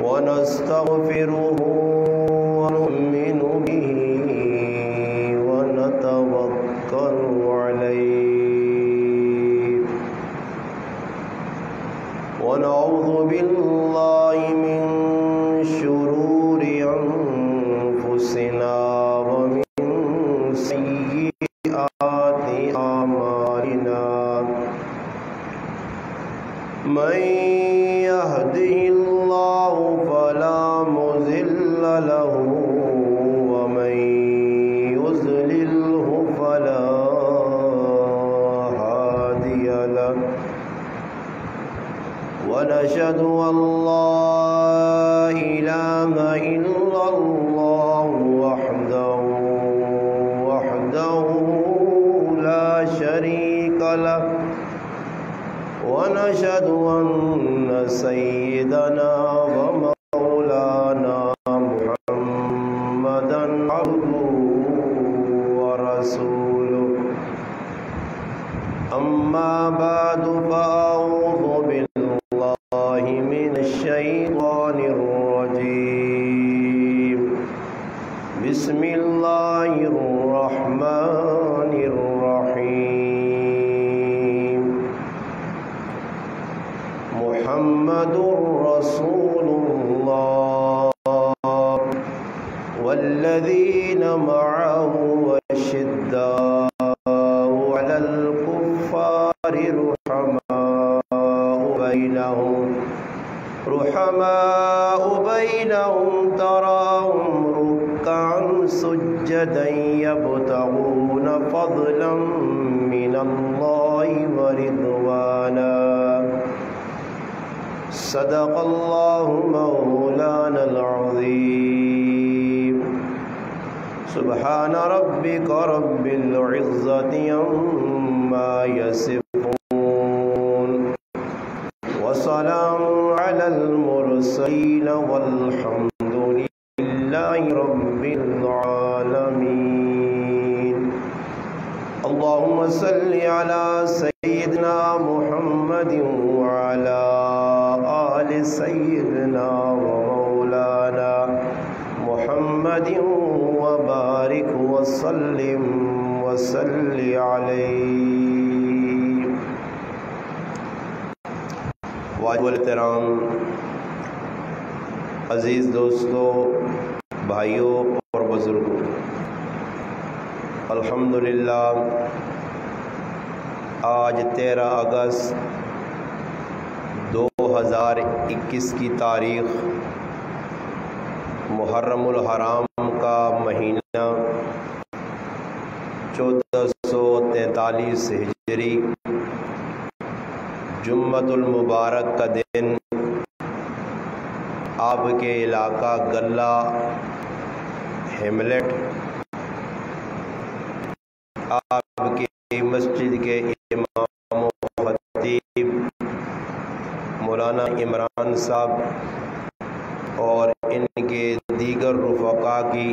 ونستغفره ونؤمن به ونتوكل عليه ونعوذ بالله من شرور أنفسنا ومن سيئات أعمالنا من يهده الله فلا مضل له ومن يضلله فلا هادي له ونشهد أن لا إله إلا الله وحده لا شريك له ونشهد أن سيدنا ومولانا محمدا عبده ورسوله أما بعد فأعوذ بالله من الشيطان الرجيم بسم الله الرحمن الرحيم محمد رسول الله والذين معه أشداء على الكفار رحماء بينهم تراهم ركعا سجدا يبتغون فضلا من الله ورضوانا صدق الله مولانا العظيم سبحان ربك رب العزة عما يصفون وسلام على المرسلين والحمد لله رب العالمين اللهم صل على سيدنا محمد وعلى آل سيدنا ومولانا محمد وبارك وسلم وصل عليه واجب الاحترام عزیز دوستوں، بھائیوں اور بزرگوں، الحمدللہ آج 13 اگست 2021 کی تاریخ، محرم الحرام کا مہینہ 1443 ہجری، جمعۃ المبارک کا دن، آپ کے علاقہ گلہ ہیملیٹ، آپ کی مسجد کے امام و خطیب مولانا عمران صاحب اور ان کے دیگر رفقا کی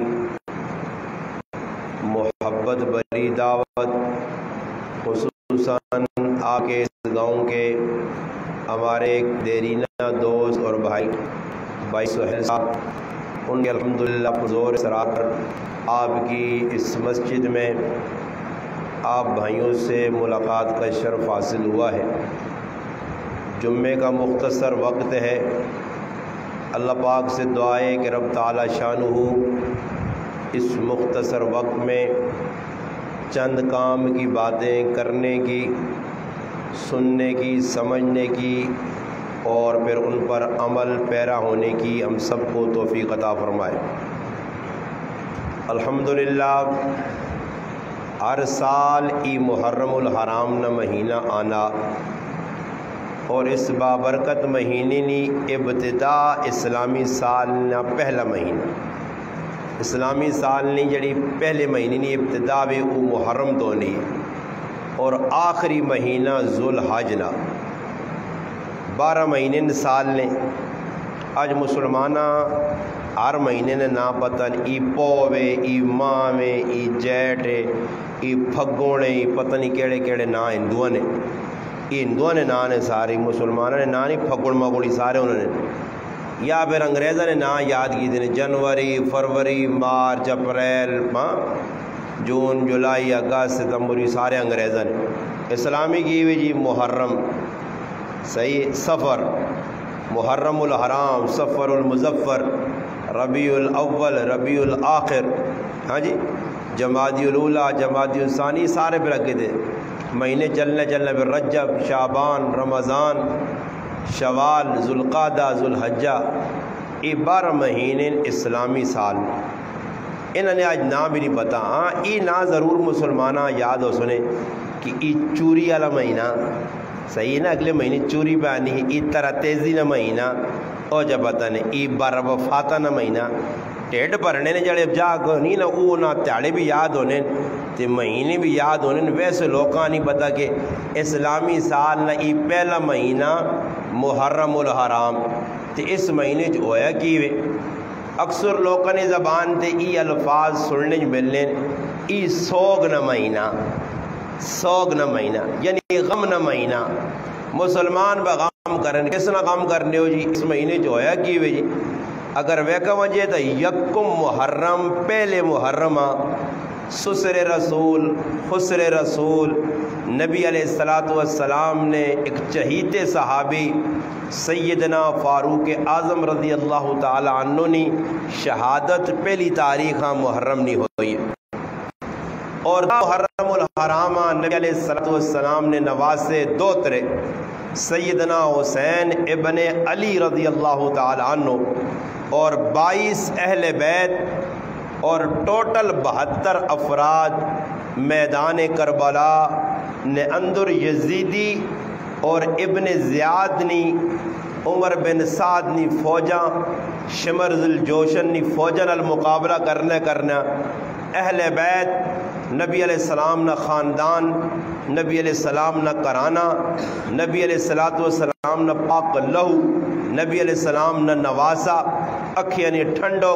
محبت بری دعوت، خصوصاً آپ کے اس گاؤں کے ہمارے ایک دیرینہ دوست اور بھائی سہیل صاحب، ان کے الحمدللہ حضور سرا کر آپ کی اس مسجد میں آپ بھائیوں سے ملاقات کا شرف حاصل ہوا ہے۔ جمعے کا مختصر وقت ہے، اللہ پاک سے دعا ہے کہ رب تعالی شانہ اس مختصر وقت میں چند کام کی باتیں کرنے کی، سننے کی، سمجھنے کی اور پھر ان پر عمل پیرا ہونے کی ہم سب کو توفیق عطا فرمائے۔ الحمدللہ ہر سال ای محرم الحرام نہ مہینہ آنا اور اس بابرکت مہینے نی ابتدا اسلامی سال نہ پہلا مہینہ، اسلامی سال نی جڑی پہلے مہینے نی ابتدا بھی وہ محرم تو نہیں اور آخری مہینہ ذوالحج نہ 12 مہینے سال نے آج مسلمانہ ہر مہینے نے نا پتن ای پووے ای ماوے ای جیٹے ای پھگوڑے ای پتہ نہیں کیڑے کیڑے نا ہندوؤں نے ہندوؤں نے نام ہے ساری، مسلمانوں نے نام نہیں، پھکڑ مکڑی سارے انہوں نے، یا پھر انگریزوں نے نام یاد کی تھے، جنوری، فروری، مارچ، اپریل، جون، جولائی، اگست، ستمبر، یہ سارے انگریزوں نے۔ اسلامی کی ہوئی جی محرم، صحیح، صفر، محرم الحرام، صفر المظفر، ربیع الاول، ربیع الآخر، ہاں جی، جمادی الاولیٰ، جمادی الثانی، سارے پہ رکھے تھے مہینے چلنے پھر رجب، شعبان، رمضان، شوال، ذوالقعدہ، ذوالحجہ، یہ 12 مہینے اسلامی سال۔ انہوں نے آج نام بھی نہیں پتا، ہاں یہ نا ضرور مسلمانہ یاد ہو سنے کہ ای چوری والا مہینہ، صحیح نا، اگلے مہینے چوری پہ آنی ہے، ای طرح تیزی نہ مہینہ، اور جب پتہ نہیں ای بار وفاتہ نہ مہینہ، ٹیڈ بھرنے نے جڑے جا کو نہیں نا، وہ نہ تیاڑے بھی یاد ہونے تے مہینے بھی یاد ہونے، ویسے لوکاں نہیں پتا کہ اسلامی سال نہ ای پہلا مہینہ محرم الحرام تے اس مہینے جو ہویا کیوے اکثر لوکاں نے زبان تے ای الفاظ سننے ملنے، ای سوگ نہ مہینہ، سوگ نہ مہینہ یعنی غم نہ مہینہ، مسلمان بغم کرن، کس نہ غم کرنے ہو جی، اس مہینے جو ہویا کیوے جی، اگر ویکا وجہ تو یکم محرم، پہلے محرمہ، سسر رسول، خسر رسول، نبی علیہ السلام نے ایک چہیتے صحابی سیدنا فاروق اعظم رضی اللہ تعالی عنہ نے شہادت پہلی تاریخ محرم نہیں ہوئی، اور محرم الحرامہ نبی علیہ السلام نے نواسے دوترے سیدنا حسین ابن علی رضی اللہ تعالی عنہ اور 22 اہل بیت اور ٹوٹل 72 افراد میدان کربلا نے اندر یزیدی اور ابن زیاد نی، عمر بن سعد نی فوجاں، شمر ذل جوشن نی فوجاں المقابلہ کرنا اہل بیت، نبی علیہ السلام نہ خاندان، نبی علیہ السلام نہ کرانہ، نبی علیہ السلام نہ پاک لہو، نبی علیہ السلام نہ نواسا، اکھیاں نے ٹھنڈو،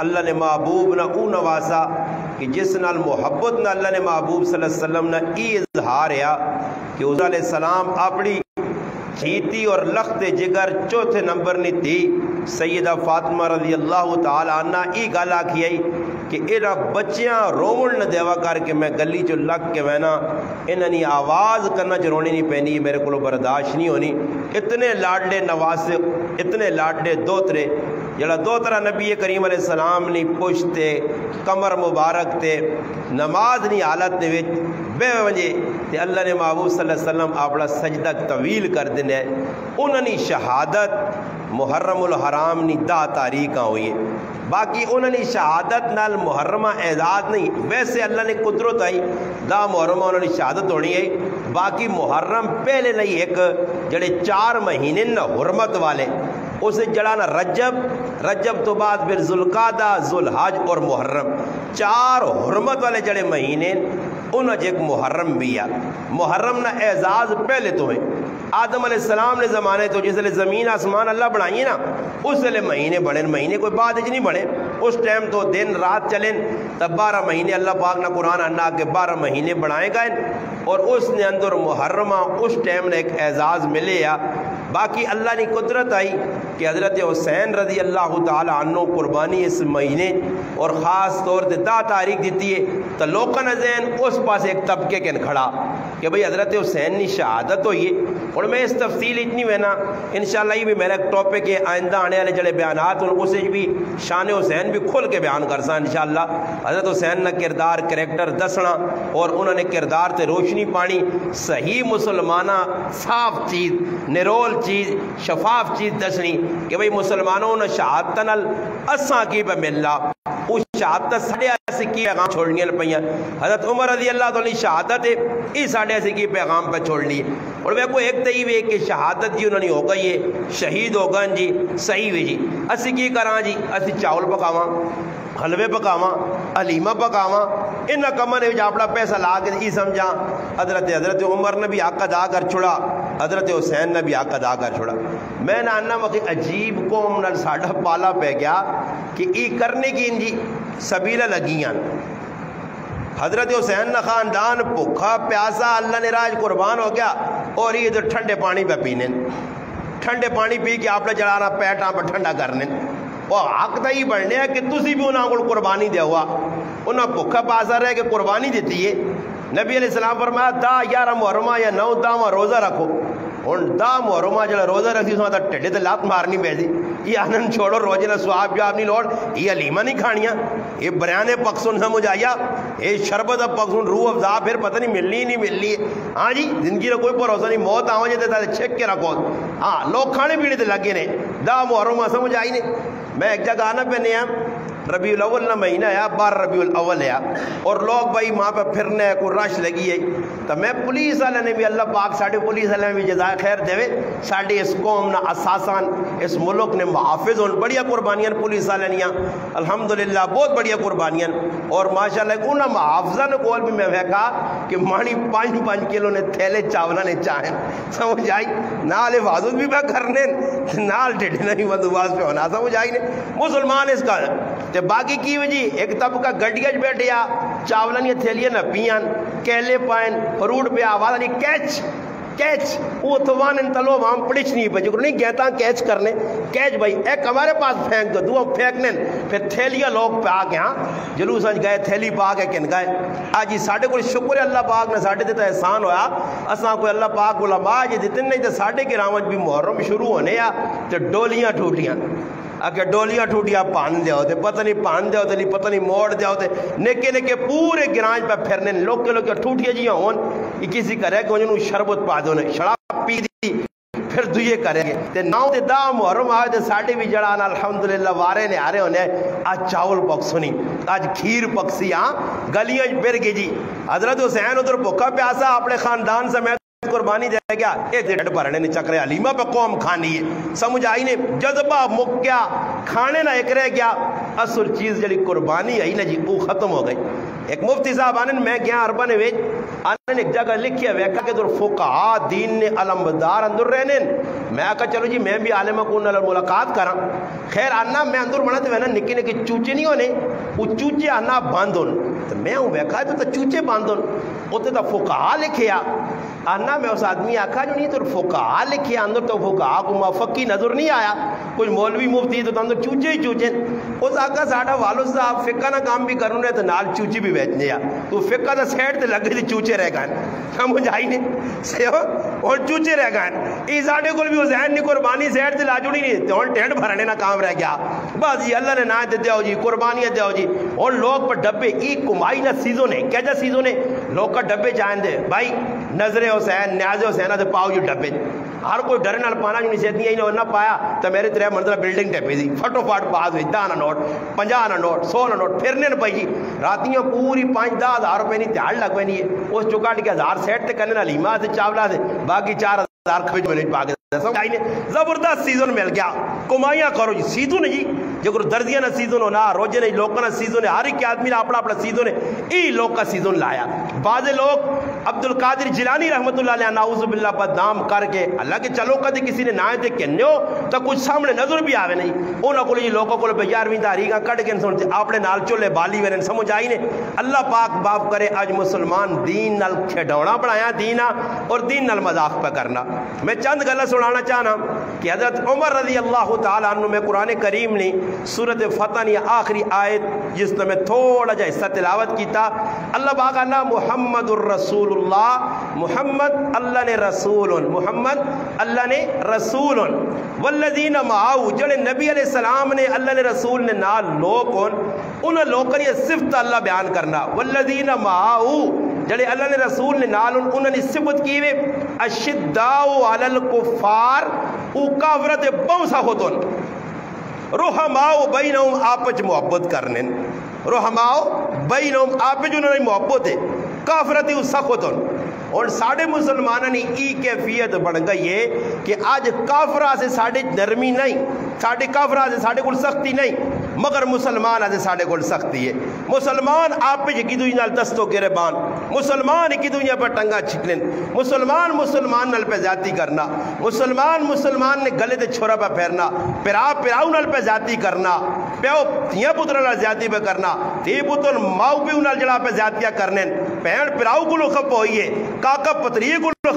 اللہ نے محبوب نہ او نواسا کہ جس نال محبت نہ اللہ نے محبوب صلی اللہ علیہ وسلم نہ ای اظہار یا کہ حضور علیہ السلام اپنی چیتی اور لخت جگر چوتھے نمبر نے تھی سیدہ فاطمہ رضی اللہ تعالی عنہ ای گالا کھیائی کہ اینا بچیاں رومن نہ دیوا کر کے میں گلی جو لگ کے وینا انہنی آواز کرنا چرونی نہیں پہنی، میرے کو برداشت نہیں ہونی، اتنے لاڈلے نواسے، اتنے لاڈلے دوترے، جڑا دوترا نبی کریم علیہ السلام نے پشتے کمر مبارک تے نماز نی حالت نے وچ بے وجہ تے اللہ نے محبوب صلی اللہ علیہ وسلم اپنا سجدہ طویل کر دینے، انہوں نے شہادت محرم الحرام نی 10 تاریخ ہوئی ہے، باقی انہوں نے شہادت نال محرمہ اعزاز نہیں، ویسے اللہ نے قدرت آئی 10 محرمہ انہوں نے شہادت ہونی ہے، باقی محرم پہلے نہیں ایک جڑے 4 مہینے نہ حرمت والے، اسے جڑا نا رجب تو بعد پھر ذوالقعدہ، ذوالحج اور محرم، 4 حرمت والے جڑے مہینے انہوں نے ایک محرم بھی ہے، محرم نہ اعزاز پہلے تو ہیں، آدم علیہ السلام نے زمانے تو جس لئے زمین آسمان اللہ بڑھائیے نا اس لئے مہینے بڑھیں، مہینے کوئی بعد اج نہیں بڑھیں، اس ٹائم تو دن رات چلیں، تب 12 مہینے اللہ پاک نے قرآن انا کے 12 مہینے بڑھائے گئے، اور اس نے اندر محرمہ اس ٹائم نے ایک اعزاز ملے یا باقی اللہ نے قدرت آئی کہ حضرت حسین رضی اللہ تعالی عنہ قربانی اس مہینے اور خاص طور سے 10 تاریخ دیتی ہے تو لوکاں ذہن اس پاس ایک طبقے کے کھڑا کہ بھئی حضرت حسین کی شہادت ہوئی ہے، اور میں اس تفصیل اتنی وینا انشاءاللہ یہ بھی میرا ایک ٹاپک ہے، آئندہ آنے والے جڑے بیانات ان اسے بھی شان حسین بھی کھل کے بیان کرسا انشاءاللہ، حضرت حسین نہ کردار کریکٹر دسنا اور انہوں نے کردار تے روشنی پانی، صحیح مسلمانہ صاف چیز نرول چیز شفاف چیز دسنی کہ بھئی مسلمانوں نے شہادت نال اساں کی پہ ملنا، اس شہادت ساڑھے ایسے کی پیغام چھوڑنی ہے پہیاں، حضرت عمر رضی اللہ تعالی شہادت ہے اس ساڑھے ایسے کی پیغام پہ چھوڑنی ہے، اور میں کو ایک تیوی ہے کہ شہادت جی انہوں نے ہو گئی ہے، شہید ہو گئے جی، صحیح ہوئی جی، اسی کی کران جی، اسی چاول پکاواں، حلوے پکاواں، حلیمہ پکاواں، ان کماں نے اپنا پیسہ لا کے یہ سمجھا حضرت عمر نے بھی حق ادا کر چھوڑا، حضرت حسین نے بھی حق ادا کر چھوڑا، میں نانا وقت عجیب قوم نال ساڑھا پالا پہ گیا کہ ای کرنے کی انجی سبیلہ لگیاں، حضرت حسین نہ خاندان بھوکا پیاسا اللہ نے راج قربان ہو گیا، اور یہ تو ٹھنڈے پانی پہ پینے، ٹھنڈے پانی پی کے آپ نے چلانا پیٹاں پہ ٹھنڈا کرنے، وہ حق تو ہی بڑھنے ہے کہ تسی بھی انہوں کو قربانی دے ہوا، انہوں بھوکا پاسا رہے کہ قربانی دیتی ہے۔ نبی علیہ السلام فرمایا دا 11 محرمہ یا 9 داواں روزہ رکھو، اور دا محرمہ جڑا روزہ رکھی سو تا ٹھڈے تے لات مارنی پی سی، یہ آنن چھوڑو روزے دا ثواب جواب نہیں لوڑ، یہ حلیمہ نہیں کھانیاں، یہ بریان پکسن سمجھ آیا، یہ شربت پکسن روح افزا پھر پتہ نہیں ملنی نہیں ملنی ہے۔ ہاں جی زندگی کا کوئی بھروسہ نہیں، موت آویں جے تے چھک کے رکھو، ہاں لوگ کھانے پینے تے لگے نے، دا محرمہ سمجھ آئی نے۔ میں ایک جگہ آنا پہ نیا ربیع الاول نہ مہینہ ہے، 12 ربیع الاول ہے، اور لوگ بھائی وہاں پہ پھرنے ہے، کوئی رش لگی ہے، تو میں پولیس والے نے بھی اللہ پاک ساڑھے پولیس والے نے بھی جزائے خیر دے، ساڑھے اس قوم نہ اساسان اس ملک نے محافظ ہوں، بڑیا قربانیاں پولیس والے نیاں الحمدللہ بہت بڑیا قربانیاں، اور ماشاءاللہ انہاں محافظہ نے کول بھی میں کہا کہ مانی 5 کلو نے تھیلے چاولہ نے چاہیں، سمجھ آئی نال حفاظت بھی پہ کرنے نال ڈھڑے نہیں بندوباز پہ ہونا، سمجھ آئی نے۔ مسلمان اس کا تے باقی کی وجہ ایک طبقہ گڈیاں بیٹھیا چاولن یہ تھیلیاں نہ پیان کیلے پائن فروٹ پہ آواز نہیں کیچ وہ توانن تلو وہاں پڑیچ نہیں پہ جو نہیں کہتا کیچ کرنے کیچ بھائی ایک ہمارے پاس پھینک دو دو پھینکنے پھر تھیلیاں لوگ پہ آگے ہاں جلوس آج گئے تھیلی پا کے کن گئے آج ہی ساڑھے کو شکر ہے اللہ پاک نے ساڑھے دیتا احسان ہویا اساں کوئی اللہ پاک علماء جی دیتن نہیں تو ساڑھے کی رامج بھی محرم شروع ہونے یا تو ڈولیاں ٹوٹیاں اگر ڈولیاں ٹوٹیاں پان دے ہوتے پتہ نہیں پان دے ہوتے نہیں پتہ نہیں موڑ دے ہوتے نکے پورے گرانج پہ پھرنے لوگ کے ٹوٹیاں جی ہون یہ کسی کرے کہ انہوں شربت پا دو نے شراب پی دی پھر دوئے کریں گے تے ناؤ تے دا محرم آئے تے ساڑھے بھی جڑانا الحمدللہ وارے نے آرے ہونے آج چاول پکسونی آج کھیر پکسی ہاں گلیاں پھر گئی جی حضرت حسین ادھر بھوکا پیاسا اپنے خاندان سمیت قربانی دے گیا ایک ڈیڑھ بھرنے نے چکرے علیمہ پہ قوم کھانی ہے سمجھ آئی نے جذبہ مک گیا کھانے نہ ایک رہ گیا اصل چیز جلی قربانی آئی نا جی وہ ختم ہو گئی ایک مفتی صاحب آنن میں گیا عربہ نے ویج آنن ایک جگہ لکھیا ویکا کہ در فقہا دین نے علمدار اندر رہنے میں آکا چلو جی میں بھی عالمہ کو ملاقات کرا خیر آنا میں اندر بنا تو وینا نکے نکے چوچے نہیں ہونے وہ چوچے آنا باندھون تو میں ہوں ویکا تو چوچے باندھون ہوتے تو فقہا لکھیا آنا میں اس آدمی آکھا جو نہیں تو فقہا لکھیا اندر تو فقہا کو موفقی نظر نہیں آیا کوئی مولوی مفتی تو اندر چوچے ہی چوچے اس آکھا ساڑھا والد صاحب فقہ نہ کام بھی کروں رہے تو نال چوچی بھی بیچنے یا تو فقہ دا سیٹ تے لگ گئی تھی چوچے رہ گئے سمجھ آئی نہیں اور چوچے رہ گئے ای ساڑھے کل بھی ذہن نہیں قربانی سیٹ تے لاجوڑی نہیں تو ٹینٹ بھرنے نہ کام رہ گیا بس جی اللہ نے نہ دے ہو جی قربانیاں دے ہو جی اور لوگ پر ڈبے ای کمائی نہ سیزوں نے کیا جا سیزوں نے لوگ کا ڈبے جائیں دے بھائی نظر حسین نیاز حسینہ دے پاؤ جو ڈبے ہر کوئی ڈرے نال پانا جو نہیں سیدنی آئی نہ پایا تو میرے تیرے منظرہ بلڈنگ ٹیپے دی پھٹو پھاٹ پاس ہوئی 10 نوٹ 50 نوٹ 100 نوٹ پھرنے نہ پائی جی راتیاں پوری 5-10 ہزار روپے نہیں تیار لگ نہیں ہے اس چکاٹ کے 1000 سیٹ تے کرنے نال لیمہ سے چاولہ سے باقی 4000 کھوج میں پاکے زبردست سیزن مل گیا کمائیاں کرو جی سیزن ہے جی جو دردیاں نہ سیزن ہونا روجے نہیں لوگوں نہ سیزن ہے ہر ایک آدمی نے اپنا اپنا سیزن ہے ای لوگ کا سیزن لایا بعض لوگ عبدالقادر جیلانی رحمت اللہ علیہ نعوذ باللہ بدنام کر کے اللہ کے چلو کدی کسی نے نائے دے کہنے ہو تو کچھ سامنے نظر بھی آوے نہیں انہوں کو جی لوگوں کو 11ویں تاریخاں کٹ کے سنتے اپنے نال چولے بالی ویرن سمجھ آئی نے اللہ پاک باپ کرے آج مسلمان دین نال کھڑونا بڑھایا دینا اور دین نال مذاق پہ کرنا میں چند گلہ سنانا چاہنا کہ حضرت عمر رضی اللہ تعالیٰ عنہ میں قرآن کریم نے سورۃ فتح نے آخری آیت جس نے میں تھوڑا جا حصہ تلاوت کیتا اللہ پاک کہنا محمد الرسول اللہ محمد اللہ نے رسول محمد اللہ نے رسول والذین معاہو جڑے نبی علیہ السلام نے اللہ نے رسول نے نال لوگ انہوں لوگوں یہ صفت اللہ بیان کرنا والذین معاہو جڑے اللہ نے رسول نے نال انہوں نے صفت کی ہوئے اشداؤ علی الکفار او کافرت بوسا ہوتون رحماؤ بینہم آپچ محبت کرنے رحماؤ بینہم آپچ انہوں نے محبت ہے کافرتی او سخ ہوتون اور ساڑھے مسلمانہ نے ای کیفیت بڑھ گئی ہے کہ آج کافرہ سے ساڑھے نرمی نہیں ساڑھے کافرہ سے ساڑھے کل سختی نہیں مگر مسلمان آج ساڑھے کل سختی ہے مسلمان آپ پہ کی دنیا دستوں کے ربان مسلمان کی دنیا پر ٹنگا چھکلیں مسلمان نل پہ زیادتی کرنا مسلمان نے گلے دے چھوڑا پہ پھیرنا پراؤ نل پہ زیادتی کرنا پیو تھیاں پتر نل زیادتی پہ کرنا تھی پتر ماؤ پیو نل جڑا پہ زیادتیاں کرنے پہن پراؤ کو لو خپ ہوئیے کاکا پتری کو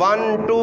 1 2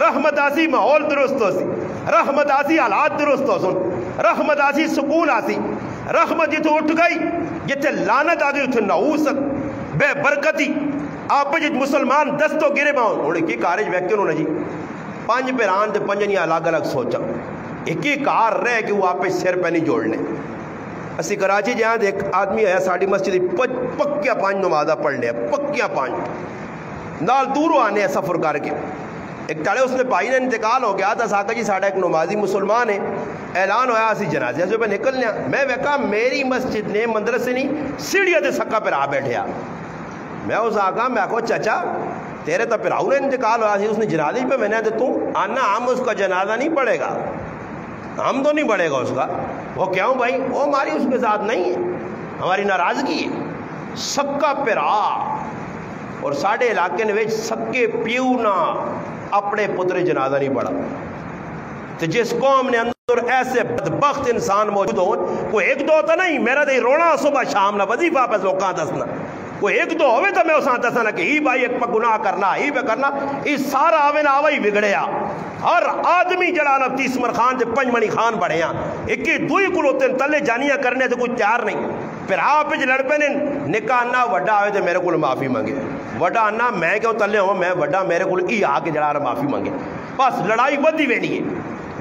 رحمت آسی ماحول درست ہو سی، رحمت آسی حالات درست ہو سن، رحمت آسی سکون آسی، رحمت جتو اٹھ گئی جتے لعنت آ گئی اتھے نعوست بے برکتی آپ جت مسلمان دستوں گرے باؤں انہوں نے کی کارج ویکن ہونا جی 5 پیران دے 5 نہیں الگ الگ سوچا ایک ہی کار رہے کہ وہ آپ سر پہ نہیں جوڑنے. اسی کراچی جہاں ایک آدمی آیا ساڑی مسجد پکیا 5 نمازہ پڑھنے پکیا 5 نال دوروں آنے ہیں سفر کر کے. ایک ٹاڑے اس نے بھائی نے انتقال ہو گیا تھا ساکا جی ساڑھا ایک نمازی مسلمان ہے اعلان ہویا اسی جنازے سے پہ نکلنے میں ویکا میری مسجد نے مدرسے نہیں سیڑھیا دے سکا پر آ بیٹھیا. میں اس آقا میں کہو چچا تیرے تو پھراؤں نے انتقال ہوا سی اس نے جنازے پہ میں نے تو تو آنا ہم اس کا جنازہ نہیں پڑھے گا ہم تو نہیں پڑھے گا اس کا. وہ کیوں بھائی وہ ہماری اس کے ساتھ نہیں ہے ہماری ناراضگی ہے. سکا پھرا اور ساڑھے علاقے نے سکے پیو نہ اپنے پتر جنازہ نہیں پڑھا. تو جس قوم نے اندر ایسے بدبخت انسان موجود ہو کوئی ایک دو تو نہیں میرا تو رونا صبح شام نہ وظیفہ پہ لوکاں دسنا کوئی ایک دو ہوئے تو میں اساں دسنا کہ ہی بھائی ایک پہ گناہ کرنا ہی پہ کرنا یہ سارا آوے نہ آوے ہی بگڑیا. ہر آدمی جڑا نفتی اسمر خان سے 5 منی خان بڑھے ہیں ایک ہی دوئی کل ہوتے ہیں تلے جانیاں کرنے سے کوئی تیار نہیں. پھر آپ جو لڑپے نے نکاح نہ وڈا آئے تو میرے کو معافی مانگے وڈا آنا میں کیوں تلے ہوں میں وڈا میرے کو ای آ کے جڑا رہا معافی مانگے. بس لڑائی بدھی وینی ہے.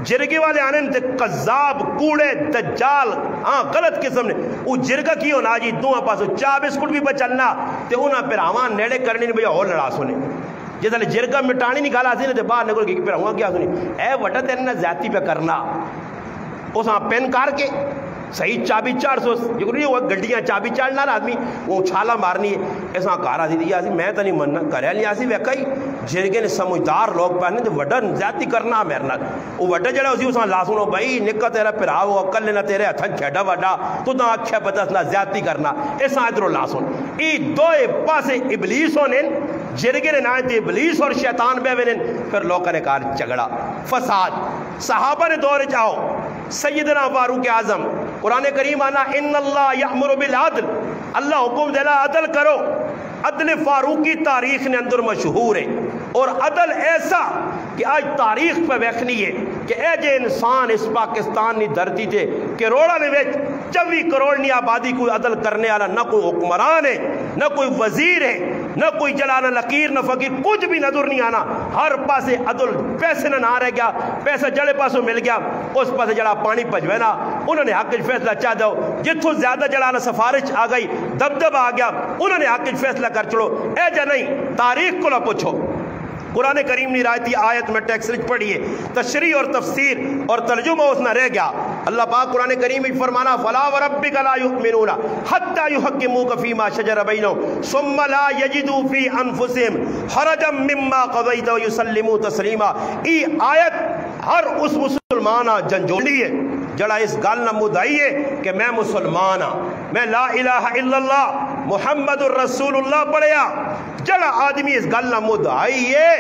جرگے والے آنے تے قذاب کوڑے دجال ہاں غلط قسم نے وہ جرگا کی ہونا جی دو پاسو چا بسکٹ بھی بچلنا تے انہاں پھر آوان نیڑے کرنی نہیں بھئی اور لڑا سنے جیسا جرگا مٹانی نکالا سی نا تے باہر نکل کے پھر ہوا کیا سنی اے وٹا تیرے نا زیادتی پہ کرنا اس ہاں پین کار کے صحیح چابی چار سو یہ وہ گڈیاں چابی چارنا نا آدمی وہ چھالا مارنی ہے ایسا کارا سی دی آسی میں تو نہیں مننا کرے لیا سی ویکائی جرگے نے سمجھدار لوگ پہنے تو وڈا زیادتی کرنا میرنا وہ وڈا جڑا اسی اساں لاسونو بھائی نکا تیرا پھرا وہ اکل لینا تیرے ہتھن چھڑا وڈا تو نہ اکھیا پتہ نہ زیادتی کرنا ایسا ادھرو لاسون ای دوئے پاسے ابلیس ہونے جرگے نے نہ تے ابلیس اور شیطان بے وینن پھر لوگوں نے کار جھگڑا فساد. صحابہ نے دور چاہو سیدنا فاروق اعظم قرآن کریم آنا ان اللہ یأمر بالعدل اللہ حکم دینا عدل کرو. عدل فاروقی تاریخ نے اندر مشہور ہے اور عدل ایسا کہ آج تاریخ پہ ویکھنی ہے کہ اے جے انسان اس پاکستان نی دھرتی تے کروڑا نے ویچ 24 کروڑ نی آبادی کوئی عدل کرنے والا نہ کوئی حکمران ہے نہ کوئی وزیر ہے نہ کوئی جلانا لکیر نہ فقیر کچھ بھی نظر نہیں آنا. ہر پاسے عدل پیسے نہ رہ گیا پیسہ جڑے پاسوں مل گیا اس پاسے جڑا پانی پجوے نا انہوں نے حق فیصلہ چاہ دو جتھوں زیادہ جڑانا سفارش آ گئی دبدب آ گیا انہوں نے حق فیصلہ کر چلو. اے جا نہیں تاریخ کو نہ پوچھو. قرآن کریم نے رائتی آیت میں ٹیکسٹ پڑھیے تشریح اور تفسیر اور ترجمہ اس نہ رہ گیا. اللہ پاک قرآن کریم میں فرمانا فلا وربک لا یؤمنون حتی یحکموک فیما شجر بینہم ثم لا یجدوا فی انفسہم حرجا مما قضیت ویسلموا تسلیما. ای آیت ہر اس مسلمان جنجوڑی ہے جڑا اس گل نہ مدعی ہے کہ میں مسلمان ہاں میں لا الہ الا اللہ محمد الرسول اللہ پڑھیا جڑا آدمی اس گل نہ مدعی ہے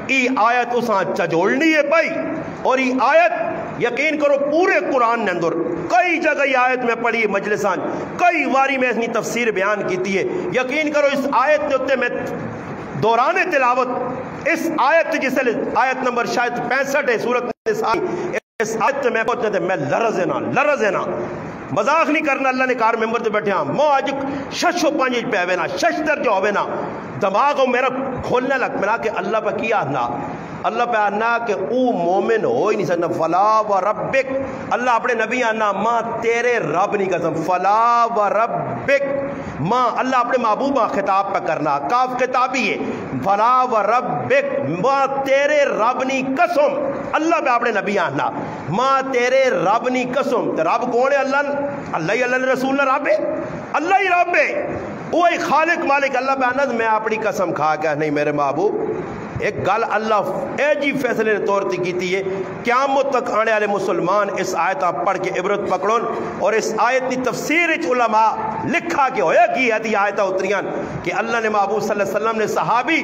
ای آیت اساں چجوڑنی ہے بھائی. اور ای آیت یقین کرو پورے قرآن نے اندر کئی جگہ یہ آیت میں پڑھی مجلسان کئی واری میں اپنی تفسیر بیان کیتی ہے. یقین کرو اس آیت نے اتے میں دوران تلاوت اس آیت جس آیت نمبر شاید 65 ہے سورۃ النساء اس آیت میں پہنچنے تھے میں لرز نا مذاق نہیں کرنا. اللہ نے کار ممبر تے بیٹھے ہاں مو آج 605 پہ ہوئے نا 6 درجہ ہوئے نا دماغ میرا کھولنے لگ میرا کہ اللہ پہ کیا آنا اللہ پہ آنا کہ او مومن ہو ہی نہیں سکتا. فلا و ربک اللہ اپنے نبی آنا ماں تیرے رب نہیں قسم فلا و ربک ماں اللہ اپنے محبوب خطاب پہ کرنا کاف خطابی ہے فلا و ربک ماں تیرے رب نہیں قسم اللہ پہ اپنے نبی آنا ماں تیرے رب نہیں قسم. رب کون ہے اللہ ہی اللہ رسول رب ہے اللہ ہی رب ہے وہی خالق مالک. اللہ پہ آنا میں اپنی قسم کھا کے نہیں میرے محبوب ایک گل اللہ اے جی فیصلے نے طور تی کیتی ہے قیامت تک آنے والے مسلمان اس آیت پڑھ کے عبرت پکڑون. اور اس آیت کی تفسیر علماء لکھا کہ ہویا کی ہے آیت اتریان کہ اللہ نے محبوب صلی اللہ علیہ وسلم نے صحابی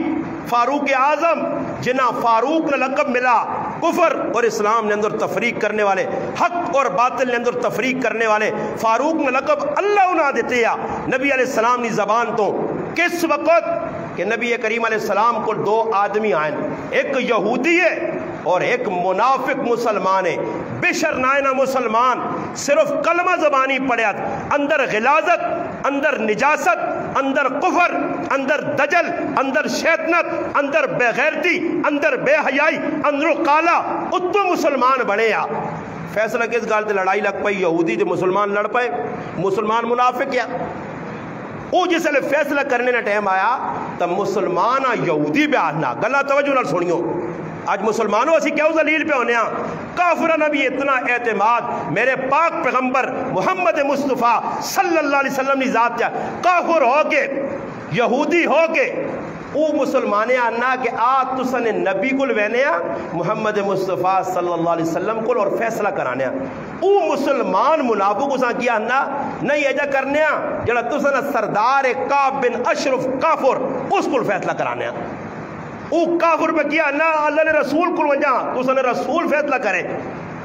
فاروق اعظم جنہ فاروق نے لقب ملا کفر اور اسلام نے اندر تفریق کرنے والے حق اور باطل نے اندر تفریق کرنے والے فاروق نے لقب اللہ انہاں دیتے یا نبی علیہ السلام نے زبان تو کس وقت کہ نبی کریم علیہ السلام کو 2 آدمی آئیں ایک یہودی ہے اور ایک منافق مسلمان ہے۔ بشر نائنہ مسلمان صرف کلمہ زبانی پڑھیا، اندر غلاظت، اندر نجاست، اندر کفر، اندر دجل، اندر شیطنت، اندر بے غیرتی، اندر بے حیائی، اندر کالا اتو مسلمان بنے آ۔ فیصلہ کس گال تے لڑائی لگ پئی؟ یہودی تے مسلمان لڑ پائے، مسلمان منافق یا او جس لئے فیصلہ کرنے نے ٹائم آیا تو مسلمان یہودی بے آنا گلہ توجہ نہ سنیو۔ آج مسلمانوں اسی کیوں ذلیل پہ ہونے ہیں؟ کافرہ نبی اتنا اعتماد میرے پاک پیغمبر محمد مصطفیٰ صلی اللہ علیہ وسلم نے ذات کیا، کافر ہو کے یہودی ہو کے او مسلمانے آنا کہ آج تسن نبی کل وینے محمد مصطفیٰ صلی اللہ علیہ وسلم کل اور فیصلہ کرانے او مسلمان منافق اساں کیا آنا نہیں ایجا کرنے جڑا تسن سردار کعب بن اشرف کافر اس کل فیصلہ کرانے او کافر پہ کیا نا اللہ نے رسول کل وجہ تو اس نے رسول فیصلہ کرے،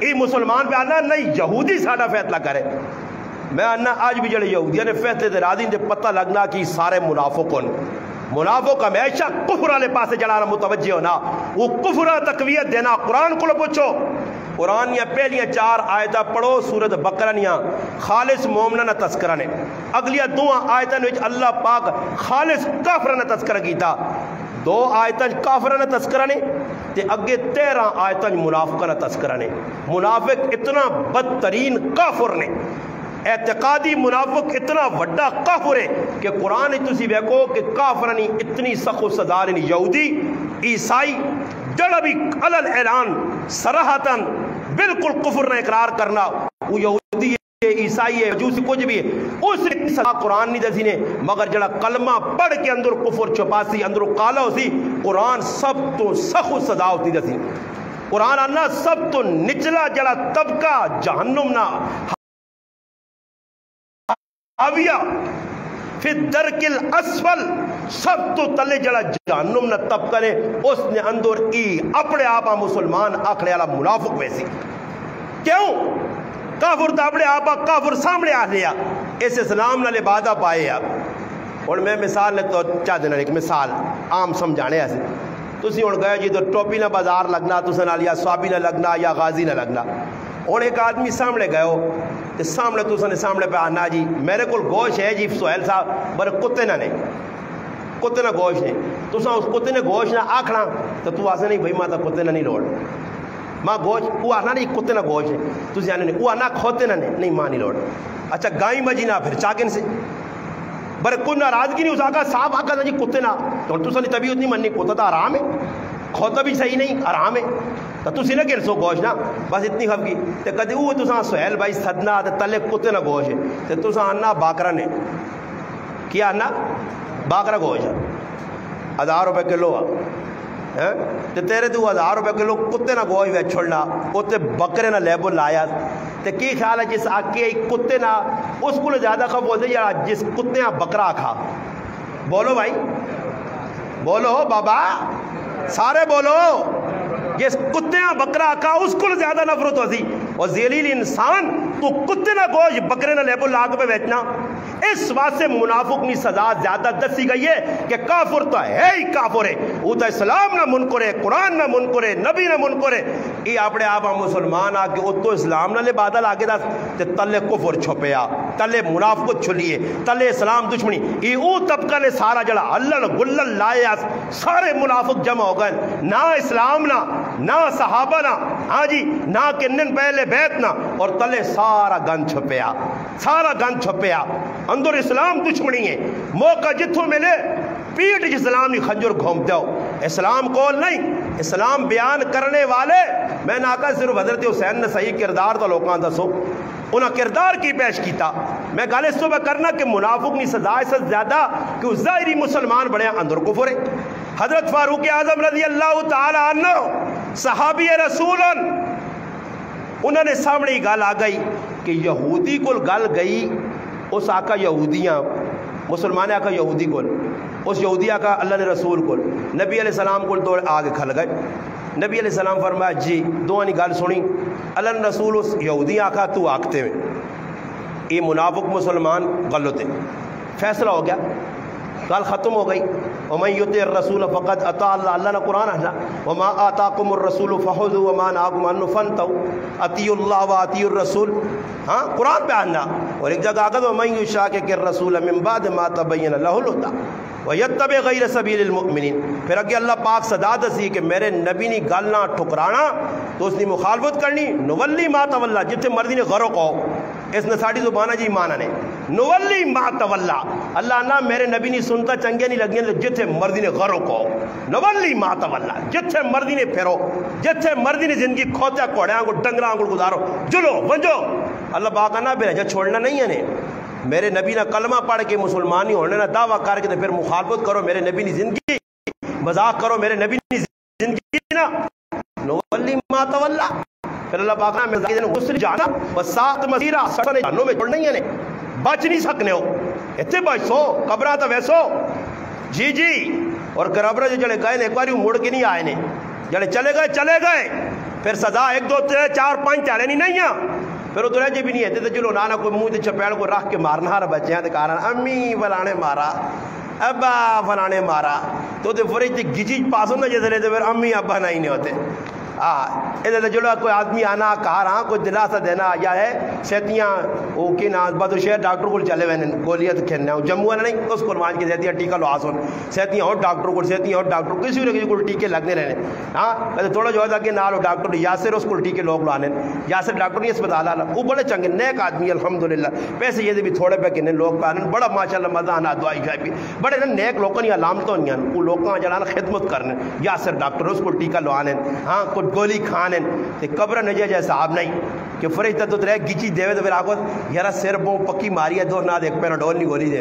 ای مسلمان پہ آنا نہیں یہودی ساڑھا فیصلہ کرے۔ میں آنا آج بھی جڑے یہودیاں نے فیصلے دے راضی دے پتہ لگنا کہ سارے منافقون منافق ہمیشہ کفر والے پاسے جڑانا متوجہ ہونا، وہ کفر تقویت دینا۔ قرآن کو پوچھو، قرآن یا پہلیاں 4 آیتہ پڑھو سورۃ بقرہ نیا خالص مومنہ تذکرہ نے، اگلیاں 2 آیتہ نے اللہ پاک خالص کافرہ تذکرہ کیتا، 2 آیتہ کافرہ تذکرہ نے تے اگے 13 آیتہ منافقہ تذکرہ نے۔ منافق اتنا بدترین کافر نے، اعتقادی منافق اتنا وڈا کافر ہے کہ قرآن تسی ویکھو کہ کافرانی اتنی سخت و سزا نے۔ یہودی عیسائی جڑا بھی علل اعلان صراحتاً بالکل کفر نہ اقرار کرنا، وہ یہودی ہے، عیسائی ہے، مجوسی کچھ بھی ہے، اس نے سزا قرآن نہیں دسی نے، مگر جڑا کلمہ پڑھ کے اندر کفر چھپاسی اندر کالا ہوسی قرآن سب تو سخت سزا ہوتی دسی۔ قرآن آنا سب تو نچلا جڑا طبقہ جہنم نہ آویہ فی الدرک الاسفل، سب تو تلے جڑا جہنم نہ طبقہ نے اس نے اندر ای اپنے آپا مسلمان آکھنے والا منافق ویسی۔ کیوں؟ کافر تا اپنے آپا کافر سامنے آ لیا، اس اسلام نہ لبادہ پائے آپ۔ اور میں مثال نے تو چاہ دینا ایک مثال عام سمجھانے ایسے تسی ہوں گئے جی تو ٹوپی نہ بازار لگنا تسے نال یا سوابی نہ لگنا یا غازی نہ لگنا، اور ایک آدمی سامنے گئے ہو تے سامنے تسے نے سامنے پہ آنا جی میرے کول گوشت ہے جی سہیل صاحب بر کتے نہ نہیں، کتے نہ گوشت ہے، تسا اس کتے نے گوشت نہ آکھنا تو تو آسے نہیں بھئی ماں تا کتے نہ نہیں لوڑ ماں گوشت، وہ آنا نہیں کتے نہ گوشت ہے تسی آنے نہیں، وہ آنا کھوتے نہ نہیں ماں نہیں لوڑ۔ اچھا گائیں مجی نہ پھر چاکن سے بر کوئی ناراضگی نہیں، اس آقا صاحب آقا جی کتے نہ، تو تسا نے طبیعت نہیں مننی، کتا تا آرام ہے، کھوتا بھی صحیح نہیں آرام ہے، تو تسی نہ گرسو گوشت نہ بس اتنی خفگی تے کدی وہ تسا سہیل بھائی صدنا تے تلے کتے نہ گوشت تے تسا آنا باکرا نے کیا آنا باکرا گوشت 1000 روپے کلو تے تیرے تو 1000 روپے کلو کتے نہ گوشت وے چھوڑنا اوتے بکرے نہ لیبل لایا تے کی خیال ہے جس آکے کتے نہ اس کو زیادہ خف ہوتے یا جس کتے نہ بکرا کھا؟ بولو بھائی بولو بابا سارے بولو، جس کتیاں بکرا کا اس کو زیادہ نفرت ہوتی، اور ذلیل انسان تو کتے نہ گوشت بکرے نہ لیبل لاگ پہ بیچنا۔ اس واسطے منافق کی سزا زیادہ دسی گئی ہے کہ کافر تو ہے ہی کافر ہے، وہ تو اسلام نہ منکر ہے، قرآن نہ منکر ہے، نبی نہ منکر ہے، یہ اپنے آپ مسلمان آ کے وہ تو اسلام نہ لے بادل آگے دا تے تلے کفر چھپیا، تلے منافقت چھلیے، تلے اسلام دشمنی، یہ وہ طبقہ نے سارا جڑا اللہ گلل لایا سارے منافق جمع ہو گئے، نہ اسلام نہ صحابہ نہ ہاں جی نہ کنن پہلے بیت نہ، اور تلے سارا گن چھپیا، سارا گن چھپیا، اندر اسلام دشمنی ہے، موقع جتھوں ملے پیٹ اسلام نہیں خنجر گھوم دو، اسلام کول نہیں، اسلام بیان کرنے والے میں نے آقا صرف حضرت حسین نے صحیح کردار تو لوکاں دسو انہاں کردار کی پیش کیتا۔ میں گل اس تو کرنا کہ منافق نہیں سزا سے زیادہ کہ ظاہری مسلمان بڑے اندر کفر ہے۔ حضرت فاروق اعظم رضی اللہ تعالی عنہ صحابی رسول انہوں نے سامنے ہی گل آ گئی کہ یہودی کو گل گئی، اس آقا یہودیاں مسلمان آقا یہودی کو، اس یہودی آقا اللہ نے رسول کو، نبی علیہ السلام کو تو آگے کھل گئے۔ نبی علیہ السلام فرمایا جی دو آنی گل سنی، اللہ نے رسول اس یہودی آقا تو آکتے میں، یہ منافق مسلمان غلط ہے، فیصلہ ہو گیا۔ گل ختم ہو گئی. ومن یطع الرسول فقد اطاع اللہ. اللہ نے قرآن ہے وما آتاکم الرسول فخذوا وما نهاکم عنہ فانتهوا اطیعوا اللہ واطیعوا الرسول. ہاں قرآن پہ آنا. اور ایک جگہ آگے ومن یشاقق الرسول من بعد ما تبین له الہدی ویتبع غیر سبیل المؤمنین. پھر اگے اللہ پاک صدا دسی کہ میرے نبی نے گل نہ ٹھکرانا تو اس نے مخالفت کرنی. نولی ما تولا جتھے مرضی نے غرق ہو. اس نے ساڑی زبانہ جی مانا نے نولی ما تولا. اللہ نہ میرے نبی نے سنتا چنگے نہیں لگیاں جتھے مرضی نے غرق ہو. نولی ما تولا جتھے مرضی نے پھرو جتھے مرضی نے زندگی کھوتے کوڑیاں کو ڈنگراں کو گزارو جلو ونجو. اللہ پاک نہ بھیجا چھوڑنا نہیں ہے نے. میرے نبی نے کلمہ پڑھ کے مسلمان ہی ہونے نہ دعویٰ کر کے پھر مخالفت کرو میرے نبی نے زندگی مذاق کرو میرے نبی نے زندگی نا نولی ما تولا. پھر اللہ پاک نے مزاق دن غسل جانا وساط مسیرہ سٹنے جانوں میں چھوڑ نہیں ہے نے بچ نہیں سکنے ہو اتنے بچ سو قبرہ تو ویسو جی جی. اور قبرہ جو جڑے گئے نے ایک باری مڑ کے نہیں آئے نے جڑے چلے گئے پھر سزا 1 2 3 4 5 تیرے نہیں ہیں. پھر ادھر جی بھی نہیں ہے تو چلو نانا کوئی منہ چپیڑ کو رکھ کے مارنا رہا بچے ہیں تو کہا رہا امی فلانے مارا ابا فلانے مارا تو فرج تے گجی پاس ہونا جیسے رہتے پھر امی ابا نہیں ہوتے. ادھر جڑا کوئی آدمی آنا کہا رہا کوئی دلاسا دینا یا ہے سیتیاں وہ کہ نا بدو شہر ڈاکٹر کو چلے ہوئے گولیاں کھیلنا جموں والا نہیں اس کو مان کے سیتیاں ٹیکہ لواس ہو سیتیاں اور ڈاکٹر کو سیتیاں اور ڈاکٹر کسی بھی کو ٹیکے لگنے رہنے. ہاں تھوڑا جو ہے کہ نال ڈاکٹر یاسر اس کو ٹیکے لوگ لانے یاسر ڈاکٹر نہیں اسپتال آنا وہ بڑے چنگے نیک آدمی الحمدللہ پیسے یہ بھی تھوڑے پہ کہنے لوگ پانے بڑا ماشاء اللہ مزہ آنا دعائی شائی بھی بڑے نیک لوگوں نے علامتوں نہیں ہیں وہ لوگوں جڑا خدمت کرنے یاسر ڈاکٹر اس کو ٹیکہ لوانے ہاں کوئی گولی کھانے تے قبر نجے جیسا صاحب نہیں کہ فرشتہ تو ترے گچی دے تو پھر آگو یارا سر بوں پکی ماری ہے دو نہ دیکھ پیناڈول نہیں گولی دے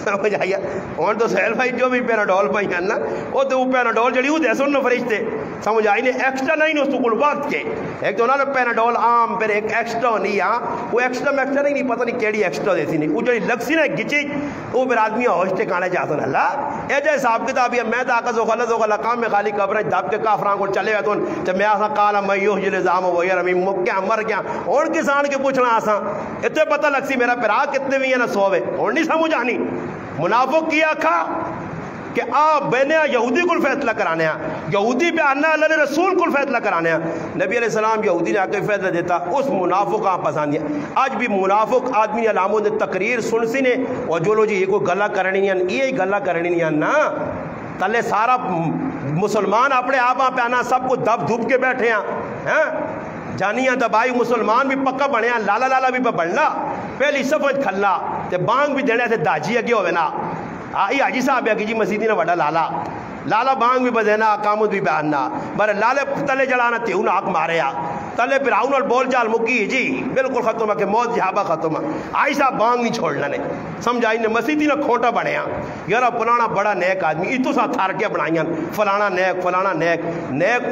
سمجھ آئیے اور تو سہیل بھائی جو بھی پیناڈول پائی ہیں نا وہ تو پیناڈول جڑی وہ دے سن فرشتے سمجھ آئی نہیں ایکسٹرا نہیں اس کو وقت کے ایک تو نا پیناڈول عام پھر ایک ایکسٹرا نہیں ہاں وہ ایکسٹرا میں ایکسٹرا نہیں پتہ نہیں کیڑی ایکسٹرا دیتی نہیں وہ جڑی لگ سی نا گچی وہ پھر آدمی ہوش ٹھکانے چاہتا نا اللہ اے جے حساب کتاب ہے میں طاقت و غلط و غلط کام میں خالی قبر دب کے کافراں کو چلے گئے تو میں آسا کالا میں یوہ جل زام و یار میں مکہ مر گیا اور کسان کے پوچھنا آسا اتنے پتہ لگ سی میرا پیرا کتنے بھی ہیں نا 100 ہے اور نہیں سمجھ آنی. منافق کیا کھا کہ آپ بینے یہودی کو فیصلہ کرانے ہیں یہودی پہ آنا اللہ نے رسول کو فیصلہ کرانے ہیں. نبی علیہ السلام یہودی نے آ کے فیصلہ دیتا اس منافق آپ پسند دیا. آج بھی منافق آدمی علاموں نے تقریر سن سی نے اور جو لو جی یہ کوئی گلہ کرنی ہے یہ گلہ کرنی نہیں ہے نا تلے سارا مسلمان اپنے آپ پہ آنا سب کو دب دھوپ کے بیٹھے ہیں جانیاں دبائی مسلمان بھی پکا بنے ہیں لالا لالا بھی بڑھنا پہلی سفج کھلا تے بانگ بھی دینے تھے داجی اگے ہوئے نا آئی حاجی صاحب ہے کہ جی مسیدی نے بڑا لالا بانگ بھی بدینا کامت بھی بیاننا بارے لالے تلے جڑانا تیہون آگ مارے تلے پھر آؤن اور بول چال مکی جی بالکل ختم ہے کہ موت جہابہ ختم ہے آئی صاحب بانگ نہیں چھوڑنا نے سمجھائی نے مسیدی نے کھوٹا بڑھے ہیں یارا پلانا بڑا نیک آدمی اتو سا تھارکیاں بڑھائیں فلانا نیک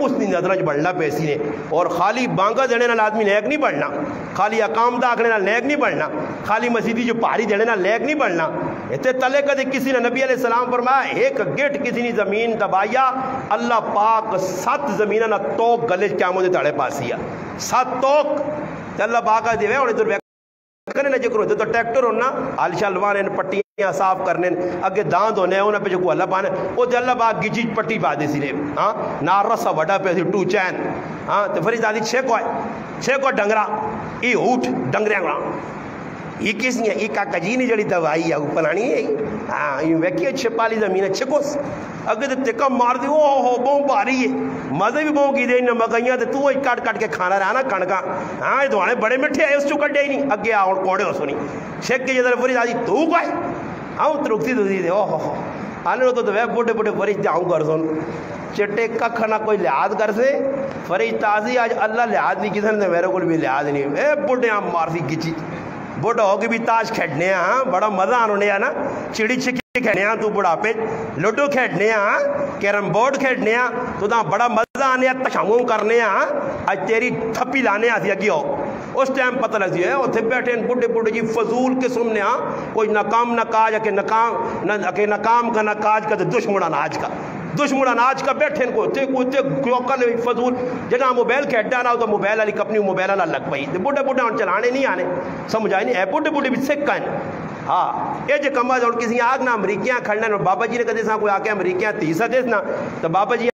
اس نے نظرج بڑھنا پیسی نے اور خالی بانگا دینے نال آدمی نیک نہیں بڑھنا خالی اقام داخلے نال نیک نہیں بڑھنا خالی مسیدی جو پہاڑی دینے نال نیک نہیں بڑھنا اتنے تلے کدے کسی نے نبی علیہ السلام فرمایا ایک گیٹ کسی نے زمین دبایا اللہ پاک 7 زمینہ نہ توک گلے قیامت دے تاڑے پاسی 7 توک اللہ پاک دے اور ادھر کرنے نہ جکرو تو ٹریکٹر ہونا آل شلوانے پٹیاں صاف کرنے اگے داند ہونے انہیں پہ جو کو اللہ پانے وہ دے اللہ پاک گجی پٹی پا دے سی نے نار رسا وڈا پہ سی 2 چین تو فرید آدھی 6 کو ڈنگرا ای اوٹ ڈنگریاں گرا یہ کس نہیں ہے یہ کاکا جی نے جڑی دوائی ہے وہ پلانی ہے ہاں یہ ویکھی چھپالی زمین ہے چھکوس اگر تو تکا مار دی اوہ بہن بھاری ہے مزے بھی بہن کی دے انہیں مگئیاں تو وہی کٹ کے کھانا رہا نا کنکا ہاں یہ دوانے بڑے مٹھے آئے اس چکر دے ہی نہیں اگے آؤں کوڑے ہو سنی چھک کے جدر فرید آدھی تو کوئی ہاں ترکتی تو دی دے اوہ آنے تو وہ بڑے فرید جاؤں کر سن چٹے ککھ نہ کوئی لحاظ کر سے فرید تازی آج اللہ لحاظ نہیں کسی نے میرے کو بھی لحاظ نہیں اے بڑے ہم مارسی گچی بڑا ہو کے بھی تاش کھیڑنے ہیں بڑا مزہ آنے ہیں نا چڑی چھکی کھیڑنے ہیں تو بڑا پہ لوڈو کھیڑنے ہیں کیرم بورڈ کھیڑنے ہیں تو دا بڑا مزہ آنے ہیں تشاموں کرنے ہیں آج تیری تھپی لانے آتی ہے ہو اس ٹائم پتہ لگتی ہے اور تھے بیٹھے ہیں بڑے جی فضول قسم نے کوئی ناکام نہ کاج کہ ناکام کا نہ کاج کا دشمن اناج کا دشمن اناج کا بیٹھے ان کو فضول جنا موبائل کھیڈا نہ ہو تو موبائل والی کپنی موبائل نہ لگ پئی بڑھے ان چلانے نہیں آنے سمجھ آئے نہیں ہے بڑھے بھی سکھ ہیں ہاں یہ جو کما اور کسی آگ نہ امریکیاں کھڑنا اور بابا جی نے کدے سا کوئی آ کے امریکیاں تیسا دیس نا تو بابا جی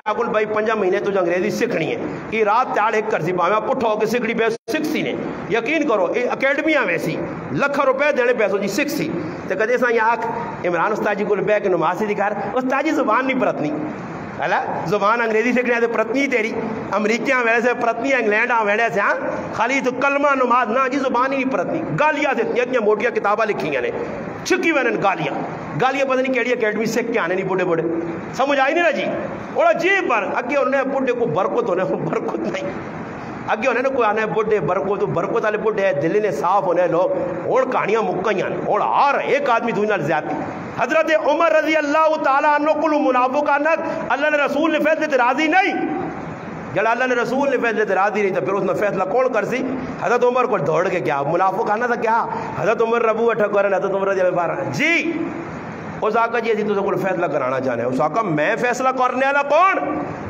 آگل بھائی 5 مہینے تجھے انگریزی سکھنی ہے کہ رات تیار ایک کرسی باہمیں پٹھا ہو کے سکھڑی پہ سکسی نے یقین کرو اکیڈمیاں ویسی لکھ روپے دینے پیسوں جی سکسی تو کدے سا یہ آگ عمران استاد جی کو بے کے نماز سے دکھا رہا استاد جی زبان نہیں پرتنی زبان انگریزی سیکھنے سے پرتنی تیری امریکیاں ویلے سے پرتنی انگلینڈ ویلے سے ہاں خالی تو کلمہ نماز نہ جی زبان ہی نہیں پرتنی گالیاں سے اتنی موٹیاں کتابیں لکھی ہیں چھکی میں نے گالیاں پتہ نہیں کیڑی اکیڈمی سیکھ کے آنے نہیں بڑھے بڑھے سمجھ آئی نہیں نا جی اور عجیب بار اگے انہیں بڑھے کو برکت ہونے برکت نہیں اگے انہیں کوئی آنے بڑھے برکت والے بڑھے دل نے صاف ہونے لوگ اور کہانیاں مکیاں اور ہر ایک آدمی دنیا زیادتی حضرت عمر رضی اللہ تعالیٰ عنہ کل منافقانت اللہ نے رسول نے فیصلے تے راضی نہیں جڑا اللہ نے رسول نے فیصلے تے راضی نہیں تو پھر اس نے فیصلہ کون کر سی حضرت عمر کو دوڑ کے کیا منافقانہ تھا کیا حضرت عمر ربو اٹھا کرن حضرت عمر رضی اللہ عنہ جی اس آقا جی تو کوئی فیصلہ کرانا چاہنے ہیں اس آقا میں فیصلہ کرنے والا کون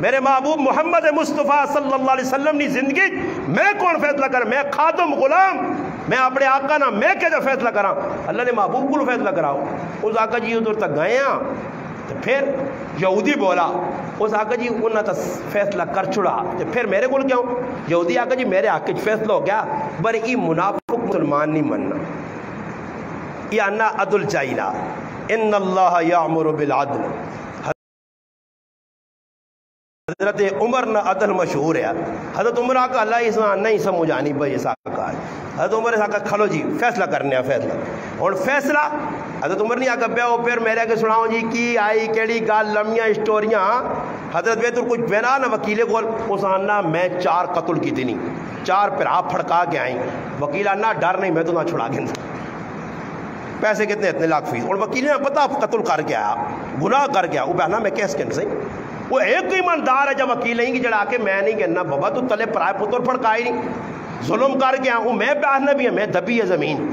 میرے محبوب محمد مصطفیٰ صلی اللہ علیہ وسلم نے زندگی میں کون فیصلہ کر میں خادم غلام میں اپنے آقا نہ میں کیا جو فیصلہ کراں اللہ نے محبوب کو فیصلہ کراؤ اس آقا جی ادھر تک گئے ہیں تو پھر یہودی بولا اس آقا جی انہوں نے فیصلہ کر چھڑا تو پھر میرے کو کیا ہوں یہودی آقا جی میرے آقا جی فیصلہ ہو گیا بر ای منافق مسلمان نہیں مننا یہ انا عدل چاہیلا ان اللہ یامر بالعدل حضرت عمر نہ عدل مشہور ہے حضرت عمر آقا اللہ اس میں نہیں سمجھ آنی بھائی اس آقا حضرت عمر اس آقا کھلو جی فیصلہ کرنے ہیں فیصلہ اور فیصلہ حضرت عمر نہیں آقا بیاؤ پھر میرے آگے سناؤں جی کی آئی کیڑی گال لمیاں اسٹوریاں حضرت بیتر کچھ بینا نہ وکیلے کو اس آنا میں 4 قتل کی دنی 4 پھر آپ پھڑکا کے آئیں وکیل آنا ڈر نہیں میں تو نہ چھڑا گیا پیسے کتنے اتنے لاکھ فیس اور وکیل نے پتا قتل کر کے آیا گناہ کر کے آیا وہ بہنا میں کیس کن صحیح وہ ایک ایماندار ہے جب وکیل نہیں کہ جڑا کے میں نہیں کہنا بابا تو تلے پرائے پتر پھڑکائی نہیں ظلم کر کے آیا وہ میں پہنا بھی ہے میں دبی ہے زمین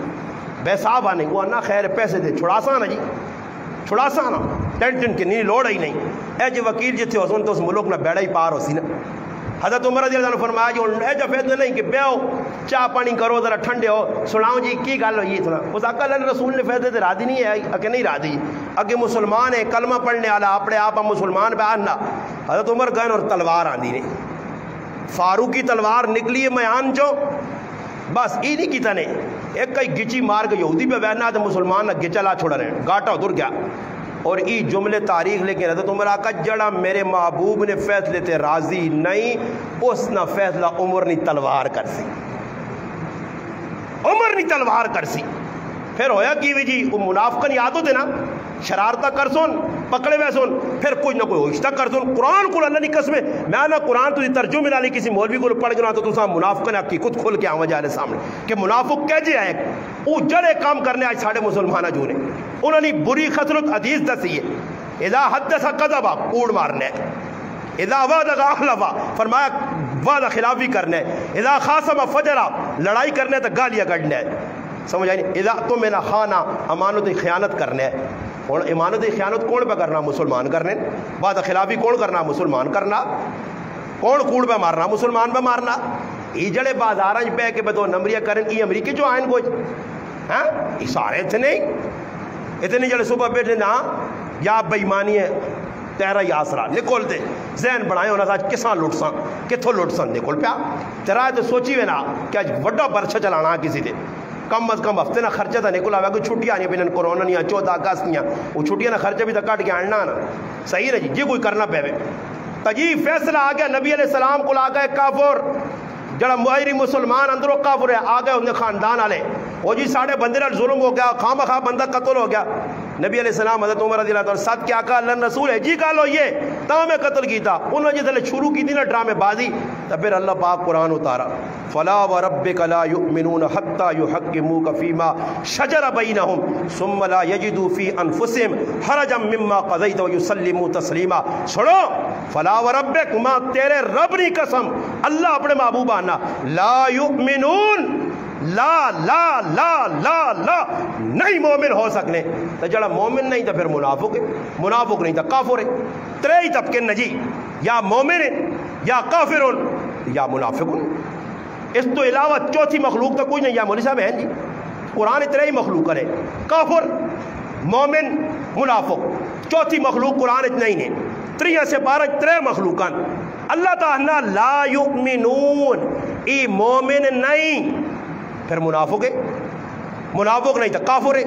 بے صاحب آنے وہ انا خیر پیسے دے چھڑا سا نا جی چھڑا سا نا ٹینٹن کی نہیں لوڑ ہی نہیں اے جو وکیل جتھے ہو سن تو اس ملک نہ بیڑا ہی پار ہو سی نا حضرت عمر رضی اللہ عنہ فرمایا جو اے جو فیصلہ نہیں کہ بیاؤ چاہ پانی کرو ذرا ٹھنڈے ہو سناؤ جی کی گل ہوئی سنا اس آقا اللہ رسول نے فیصلے سے راضی نہیں ہے اگے نہیں راضی اگے مسلمان ہے کلمہ پڑھنے والا اپنے آپ مسلمان پہ آنا حضرت عمر گئے اور تلوار آندی نے فاروقی تلوار نکلی ہے میان جو بس ای نہیں کیتا نے ایک کئی گچی مار کے یہودی پہ بہنا تو مسلمان نہ گچا لا چھوڑا رہے گاٹا ادھر گیا اور ای جملے تاریخ لے کے حضرت عمر آقا جڑا میرے محبوب نے فیصلے تے راضی نہیں اس نہ فیصلہ عمر نہیں تلوار کر سی عمر نہیں تلوار کر سی پھر ہویا کی بھی جی وہ منافقن یاد ہوتے نا شرارتہ کر سن پکڑے میں سن پھر کچھ نہ کوئی ہوشتہ کر سن قرآن کو اللہ نہیں قسمے میں نہ قرآن تو ترجمے نہ لی کسی مولوی کو پڑھ گنا تو سا منافقن کی خود کھول کے آواز آلے سامنے کہ منافق کہہ جی آئے وہ جڑے کام کرنے آج ساڑھے مسلمانہ جو نے انہوں نے بری خسرت حدیث دسی ہے اذا حدث قذبا کوڑ مارنے اذا وعد اخلفا فرمایا وعدہ خلافی کرنے اذا خاصم فجرا لڑائی کرنے تو گالیاں کڑنے سمجھ آئی نہیں اذا تو میں نہ خانہ امانت خیانت کرنے اور امانت خیانت کون پہ کرنا مسلمان کرنے وعدہ خلافی کون کرنا مسلمان کرنا کون کوڑ پہ مارنا مسلمان پہ مارنا یہ جڑے بازاراں پہ کہ بدو نمبریہ کریں یہ امریکی جو آئین کوئی ہاں یہ سارے اتنے جڑے صبح بیٹھے نا یا بےمانی ہے تیرا یاسرا نکل دے ذہن بنائے ہونا تھا کساں لٹ ساں کتھوں لٹ ساں نکل پیا تیرا تو سوچی وے نا کہ اج وڈا برچہ چلانا کسی دے کم از کم ہفتے نہ خرچہ تھا نکل آیا کوئی چھٹیاں نہیں پہلے کورونا نہیں 14 اگست نہیں وہ چھٹیاں نہ خرچہ بھی تو کٹ کے آنا نا صحیح ہے جی کوئی کرنا پے تجیب فیصلہ آ گیا نبی علیہ السلام کو آ گئے کافر جڑا مہری مسلمان اندروں کافر ہے آ گئے انہیں خاندان والے وہ جی ساڑھے بندے نال ظلم ہو گیا خواہ مخواہ بندہ قتل ہو گیا نبی علیہ السلام حضرت عمر رضی اللہ عنہ ساتھ کیا کہا اللہ رسول ہے جی کہا لو یہ تا میں قتل کیتا انہوں نے جیسے شروع کی تھی نا ڈرامے بازی تو پھر اللہ پاک قرآن اتارا فلا وربک لا یؤمنون حتی یحکموک فیما شجر بینہم ثم لا یجدوا فی انفسہم حرجا مما قضیت ویسلموا تسلیما سنو فلا وربک ما تیرے رب نی قسم اللہ اپنے محبوب آنا لا یؤمنون لا لا لا لا لا نہیں مومن ہو سکنے تو جڑا مومن نہیں تو پھر منافق ہے منافق نہیں تو کافر ہے ترے طبقے نجی یا مومن ہے یا کافر یا منافق اس تو علاوہ چوتھی مخلوق تو کوئی نہیں یا مولوی صاحب ہیں جی قرآن اتنے ہی مخلوق ہے، کافر، مومن، منافق، چوتھی مخلوق قرآن اتنے ہی نے، 3 سے 12 3 مخلوقان اللہ تعالیٰ لا یؤمنون، ای مومن نہیں، پھر منافق ہے، منافق نہیں تو کافر ہے،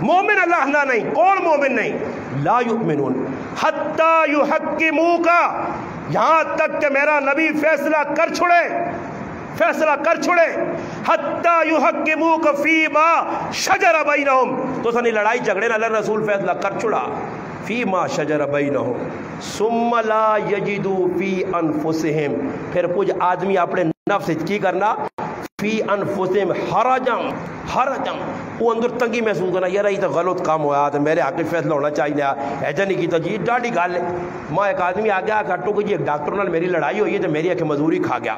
مومن اللہ نہیں، کون مومن نہیں؟ لا یؤمنون حتی یحکموک، یہاں تک کہ میرا نبی فیصلہ کر چھوڑے، فیصلہ کر چھوڑے، حتی یحکموک فیما شجر بینہم، تو سنی لڑائی جھگڑے نہ اللہ رسول فیصلہ کر چھوڑا، فیما شجر بینہم ثم لا یجدوا فی انفسہم، پھر کچھ آدمی اپنے نفس کی کرنا، فی انفسہم حرجم، وہ اندر تنگی محسوس کرنا، یار یہ تو غلط کام ہوا تو میرے حق فیصلہ ہونا چاہیے، ایجا نہیں کیتا جی، ڈاڈی گل ہے، میں ایک آدمی آ گیا کٹو کہ جی ایک ڈاکٹر نال میری لڑائی ہوئی ہے تو میری ایک مزدوری کھا گیا،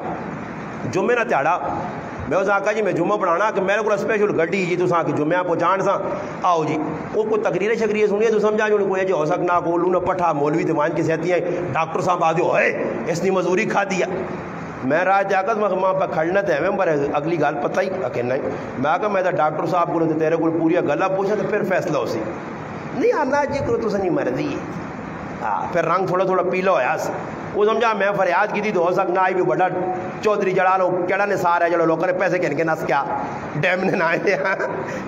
جمعے نہ تیاڑا میں اس آکا جی میں جمعہ پڑھانا کہ میرے کو اسپیشل گڈی جی تو کہ جمعہ پہنچان سا آؤ جی، وہ کوئی تقریر شکریہ سنیے تو سمجھا جو کوئی جی ہو سکنا کو لوں نہ پٹھا مولوی دیوان کی صحتی ہیں، ڈاکٹر صاحب آ دیو ہے اس نے مزدوری کھا دیا، میں راج جاگت میں ماں پہ کھڑنا تھے میں پر اگلی گال پتہ ہی کہ نہیں، میں آگا میں ڈاکٹر صاحب کو تیرے کو پوری گلا پوچھا تو پھر فیصلہ ہو سی نہیں آنا جی کرو تو سنی مرضی ہے، پھر رنگ تھوڑا پیلا ہوا وہ سمجھا میں فریاد کی تھی تو ہو سکنا آئی بھی بڑا چودھری جڑا لو کیڑا نثار ہے جڑا لوگوں نے پیسے کہنے کے نس کیا ڈیم نے نہ آئے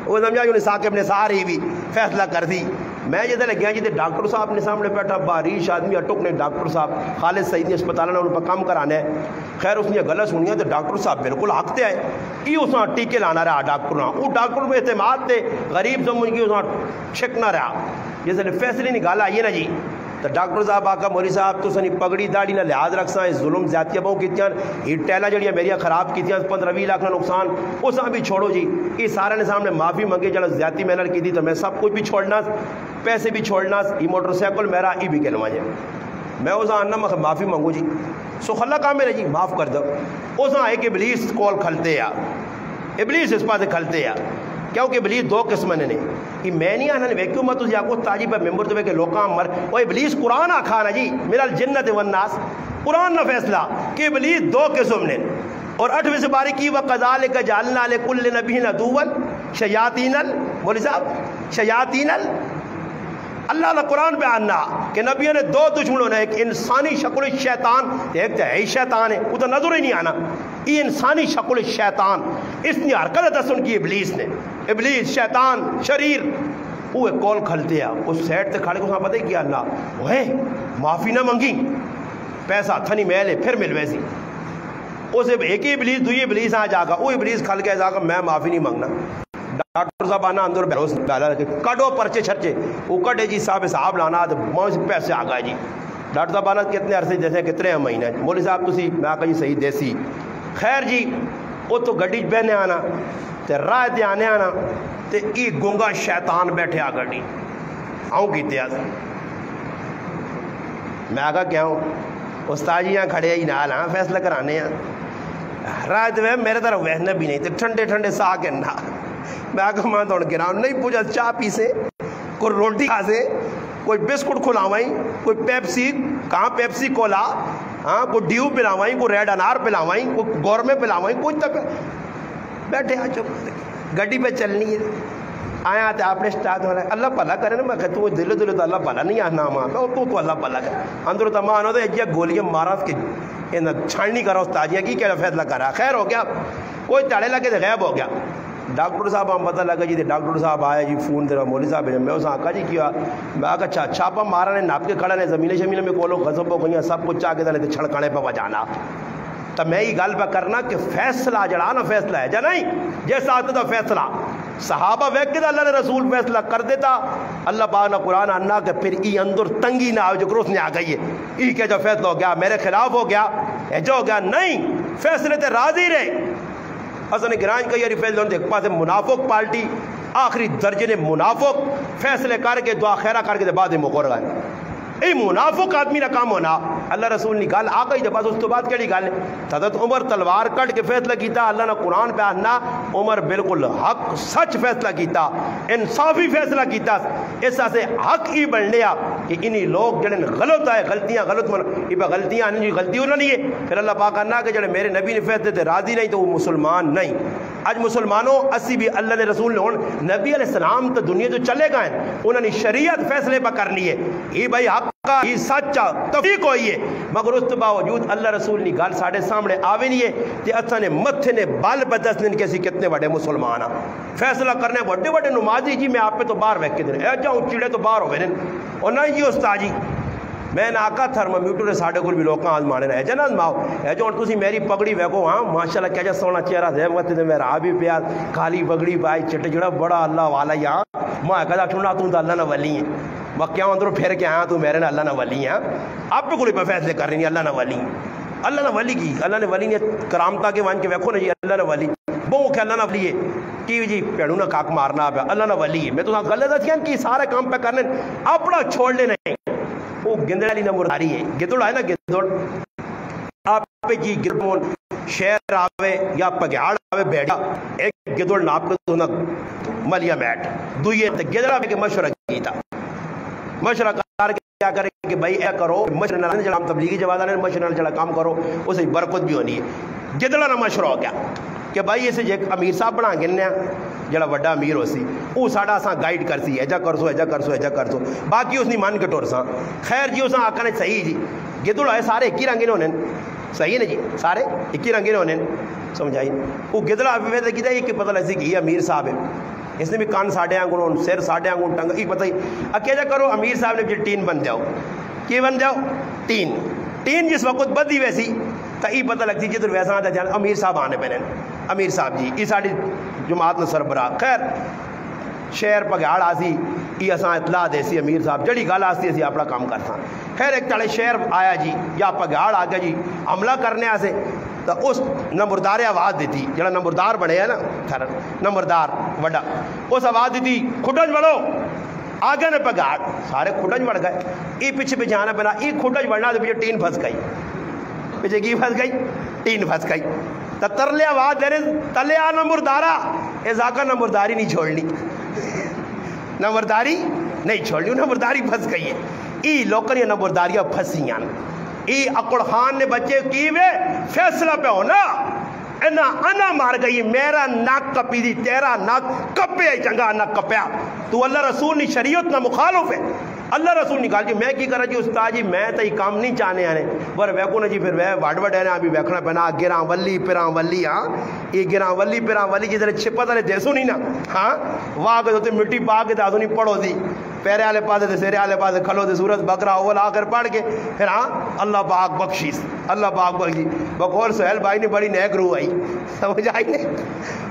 وہ سمجھا جو ثاقب نثار ہی بھی فیصلہ کر دی، میں جدھر لگ گیا جی ڈاکٹر صاحب نے سامنے بیٹھا باریش آدمی اٹک نے ڈاکٹر صاحب خالد سعید نے اسپتال نے ان پر کام کرانا ہے، خیر اس نے غلط سنیا تو ڈاکٹر صاحب بالکل حق تے آئے، یہ اس نے ٹیکے لانا رہا ڈاکٹر نہ، وہ ڈاکٹر میں اعتماد تے غریب سمجھ کے اس نے چھکنا رہا، جیسے فیصلے نکالا آئیے نا جی تو ڈاکٹر صاحب آکا موری صاحب تو سنی پگڑی داڑی نہ لحاظ رکھساں، اس ظلم زیادتیاں بہوں کیتیاں، یہ ٹیلا جڑیاں میری خراب کیتیاں 15-20 لاکھ نہ نقصان اس بھی چھوڑو جی، یہ سارے نے سامنے معافی منگے جڑا زیادتی میں نے کی تھی تو میں سب کچھ بھی چھوڑنا، پیسے بھی چھوڑنا، یہ موٹر سائیکل میرا یہ بھی کہلوا جائے، میں اس آنا میں معافی منگو جی، سو خلا کام میرے جی معاف کر دو، اس ایک ابلیس کول کھلتے یا ابلیس اس پاس کھلتے یا کیونکہ ابلیس 2 قسم نے یہ میں نہیں آنا ویکیوں میں تجھے آپ کو تاجی پہ ممبر تو کہ لوکاں مر وہ ابلیس قرآن آکھا نا جی میرا الجنت والناس قرآن نہ فیصلہ کہ ابلیس 2 قسم نے، اور 8ویں سے باری کی وَقَذَلِكَ جَعَلْنَا لِكُلِّ نَبِيٍّ عَدُوًّا شَيَاطِينَ مولی صاحب شیاطین اللہ نے قرآن پہ آنا کہ نبیوں نے 2 دشمنوں نے، ایک انسانی شکل شیطان، ایک تو ہے ہی شیطان ہے وہ تو نظر ہی نہیں آنا، یہ انسانی شکل شیطان اس نے حرکت دسن کی ابلیس نے، ابلیس شیطان شریر وہ ایک کول کھلتے ہیں اس سیٹ تے کھڑے کو پتہ ہی کیا اللہ وہ معافی نہ منگی پیسہ تھنی میلے پھر مل ویسی اسے ایک ہی ابلیس دوئی ابلیس آ جا گا وہ ابلیس کھل کے جا گا میں معافی نہیں مانگنا، ڈاکٹر صاحب آنا اندر بہروس ڈالا رکھے کٹو پرچے چھرچے وہ کٹے جی صاحب لانا تو مجھ پیسے آ گئے جی، ڈاکٹر صاحب آنا کتنے عرصے جیسے کتنے مہینے مولی صاحب تسی میں آگا جی صحیح دیسی، خیر جی وہ تو گڈی بہنے آنا تے راہ تے آنے آنا تے ای گنگا شیطان بیٹھے آ گڈی آؤں کیتے آس میں آگا کیا ہوں استاد جی یہاں کھڑے ہی نال ہاں فیصلہ کرانے ہیں راہ تے میرے طرف وہنے بھی نہیں تے ٹھنڈے ٹھنڈے سا کے نہ میں آگا ماں توڑ کے رہا نہیں پوچھا چاہ پی سے کوئی روٹی کھا سے کوئی بسکٹ کھلاوائیں کوئی پیپسی کہاں پیپسی کولا ہاں کوئی ڈیو پلاوائیں کوئی ریڈ انار پلاوائیں کوئی گورمے پلاوائیں کچھ تک بیٹھے آ چپ گڈی پہ چلنی ہے آیا تو آپ نے اسٹارٹ ہو رہا ہے اللہ بھلا کرے نا میں کہتا ہوں دل دل تو اللہ بھلا نہیں آنا ماں میں تو اللہ بھلا کرے اندر تمام ہوتا ہے اجیا گولیاں مارا کے چھاننی کرا استادیاں کی کیا فیصلہ کرا خیر ہو گیا کوئی تڑے لگے تو غائب ہو گیا، ڈاکٹر صاحب ہم پتہ لگا جی ڈاکٹر صاحب آئے جی فون دے رہا مولوی صاحب میں اس آقا جی کیا میں آقا چھاپا مارا نے ناپ کے کھڑا نے زمین شمینے میں کولو غصب ہو گئی سب کچھ چاہ کے دے چھڑکانے پہ بجانا تو میں یہ گل پہ کرنا کہ فیصلہ جڑا نا فیصلہ ہے جا نہیں جیسا آتا تھا فیصلہ صحابہ ویک کے اللہ نے رسول فیصلہ کر دیتا اللہ پاک نے قرآن آنا کہ پھر ای اندر تنگی نہ آئے جو کروس نے آ گئی ہے ای کہ جو فیصلہ ہو گیا میرے خلاف ہو گیا ایجا ہو گیا نہیں فیصلے تے راضی رہے حسن گرانج کا یہ فیصلہ ہونے ایک پاس منافق پارٹی آخری درجے نے منافق فیصلے کر کے دعا خیرہ کر کے بعد مقرر گئے اے منافق آدمی نہ کام ہونا اللہ رسول نے گل آ گئی جب اس تو بعد کیڑی گل ہے حضرت عمر تلوار کٹ کے فیصلہ کیتا اللہ نے قرآن پہ آنا عمر بالکل حق سچ فیصلہ کیتا انصافی فیصلہ کیتا اس سے حق ہی بن لیا کہ انہی لوگ جڑے غلط آئے غلطیاں غلط یہ پہ غلطیاں غلطی ہونا نہیں ہے پھر اللہ پاک آنا کہ جڑے میرے نبی نے فیصلے تے راضی نہیں تو وہ مسلمان نہیں اج مسلمانوں اسی بھی اللہ نے رسول نے نبی علیہ السلام تو دنیا تو چلے گئے انہوں نے شریعت فیصلے پر کرنی ہے یہ بھائی حق کا یہ سچا توفیق ہوئی ہے مگر اس باوجود اللہ رسول نے گل ساڑھے سامنے آوے نہیں ہے کہ اتھا نے متھے نے بال بدس نے کسی کتنے بڑے مسلمان فیصلہ کرنے بڑے بڑے نمازی جی میں آپ پہ تو باہر ویک کے دیں اے جاؤں چیڑے تو باہر ہوئے اور نہ جی استاد جی میں نے آقا تھرمامیٹر نے ساڑھے کو بھی لوگ آزمانے رہے جا آزماؤ ہے جو تسی میری پگڑی ویکو ہاں ماشاءاللہ کیا جا سونا چہرہ دے وقت دے میرا بھی پیار کالی پگڑی پائی چٹے جڑا بڑا اللہ والا یہاں میں کہا ٹھنڈا تو اللہ نہ ولی ہے میں کیا اندروں پھر کے آیا تو میرے نہ اللہ نہ ولی ہے آپ پہ کوئی پہ فیصلے کر رہی ہیں اللہ نہ ولی اللہ نہ ولی کی اللہ نے ولی نے کرامتا کے وان کے ویکو نا جی اللہ نہ ولی بہو کہ اللہ نہ ولی ہے کہ جی پیڑوں نہ کاک مارنا پہ اللہ نہ ولی ہے میں تو غلط دسیا کہ سارے کام پہ کرنے اپنا چھوڑ لے نہیں وہ گندڑ والی نہ مرداری ہے گدڑ ہے نا گدڑ آپ پہ جی گرمون شہر آوے یا پگیاڑ آوے بیٹھا ایک گدڑ ناپ کو تو نہ ملیا میٹ دوئے گدڑ آوے کے مشورہ کیتا مشورہ کار کیا کرے کہ بھائی اے کرو مشورہ نہ جڑا تبلیغی جوازہ نے مشورہ نہ جڑا کام کرو اسے برکت بھی ہونی ہے گدڑا نہ مشورہ ہو گیا کہ بھائی اسے ایک امیر صاحب بنا گننے جڑا بڑا امیر ہو سی وہ ساڑا ساں گائیڈ کر سی ایجا کر سو ایجا کر سو ایجا کر سو باقی اس نے مان کے ٹور ساں خیر جی اس نے آقا نے صحیح جی گدڑ آئے سارے ایک ہی رنگے نے ہونے صحیح ہے جی سارے ایک ہی رنگے نے ہونے سمجھائی وہ گدڑا ویسے کیتا یہ کہ پتہ لگی کہ یہ امیر صاحب ہے اس نے بھی کان ساڑھے آنگوں سر ساڑھے آنگوں ٹنگ یہ پتہ ہی اکیجا کرو امیر صاحب نے بھی ٹین بن جاؤ کی بن جاؤ ٹین جس وقت بدی ویسی تو یہ پتہ لگتی جدھر ویسا آتا جانا امیر صاحب آنے پہنے امیر صاحب جی یہ ساڑھی جماعت نے سربراہ خیر شہر پگیاڑ آسی یہ اساں اطلاع دے سی امیر صاحب جڑی گل آسی اسی اپنا کام کرتا خیر ایک تڑے شہر آیا جی یا پگیاڑ آ گیا جی حملہ کرنے آسے تو اس نمبردار آواز دیتی جڑا نمبردار بنے ہے نا خیر نمبردار وڈا اس آواز دیتی کھٹج بڑھو آگے نے پگیاڑ سارے کھٹج بڑھ گئے یہ پیچھے پہ جانا پہنا یہ کھٹج بڑھنا تو پیچھے ٹین پھنس گئی پیچھے کی پھنس گئی ٹین پھنس گئی تو ترلے آواز دے رہے تلے آ نمبردارا اس آقا نمبرداری نہیں چھوڑنی نمبرداری نہیں چھوڑنی نمبرداری پھنس گئی ہے ای لوکن یہ نمبرداریاں پھنسیاں ای اکڑ خان نے بچے کی وے فیصلہ پہ ہونا انا مار گئی میرا ناک کپی دی تیرا ناک کپے چنگا ناک کپیا تو اللہ رسول نے شریعت نہ مخالف ہے اللہ رسول نکال جی میں کی کرا جی استاد جی میں تو یہ کام نہیں چاہنے آنے پر ویکو نا جی پھر وڈ وڈ ہے نا ابھی ویکھنا پہنا گراں ولی پراں ولی ہاں یہ گراں ولی جدھر چھپا تلے دیسو نہیں نا ہاں واہ کے تو مٹی پا کے تو نہیں پڑھو دی پیرے والے پاس سیرے والے پاس کھلو دے سورج بکرا اول آ کر پڑھ کے پھر ہاں اللہ پاک بخشیس اللہ پاک بخشی بقول سہیل بھائی نے بڑی نیک روح آئی سمجھ آئی نے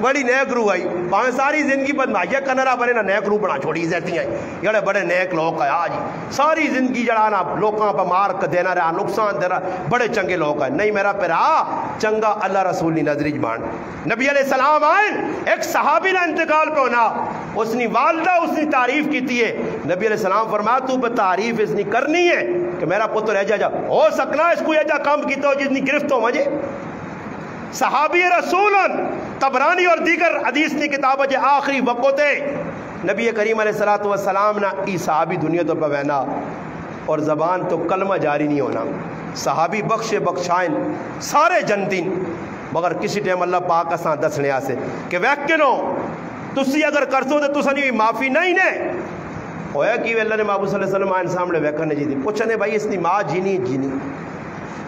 بڑی نیک روح آئی پاویں ساری زندگی بدماشیاں کنرا بنے نہ نیک روح بنا چھوڑی عزت آئی جڑے بڑے نیک لوگ آیا جی ساری زندگی جڑا نا لوکاں پہ مار دینا رہا نقصان دینا بڑے چنگے لوگ ہیں نہیں میرا پیرا چنگا اللہ رسول نے نظری جبان نبی علیہ السلام آئے ایک صحابی نے انتقال پہ ہونا اس نے والدہ اس نے تعریف کی ہے نبی علیہ السلام فرمایا تو پہ تعریف اس نے کرنی ہے کہ میرا پتر ایجا جا ہو سکنا اس کو ایجا کام کیتا ہو جتنی گرفت ہو مجھے صحابی رسول طبرانی اور دیگر حدیث کی کتاب جے آخری وقت نبی کریم علیہ السلام نا ای صحابی دنیا تو پوینا اور زبان تو کلمہ جاری نہیں ہونا صحابی بخش بخشائن سارے جنتین مگر کسی ٹائم اللہ پاک اساں دسنے آسے کہ ویکنو تسی اگر کرسو تو تسانی معافی نہیں نے ہویا کہ اللہ نے محبوب صلی اللہ علیہ وسلم آئین سامنے ویکھنے جی دی پوچھنے بھائی اس نے ماں جینی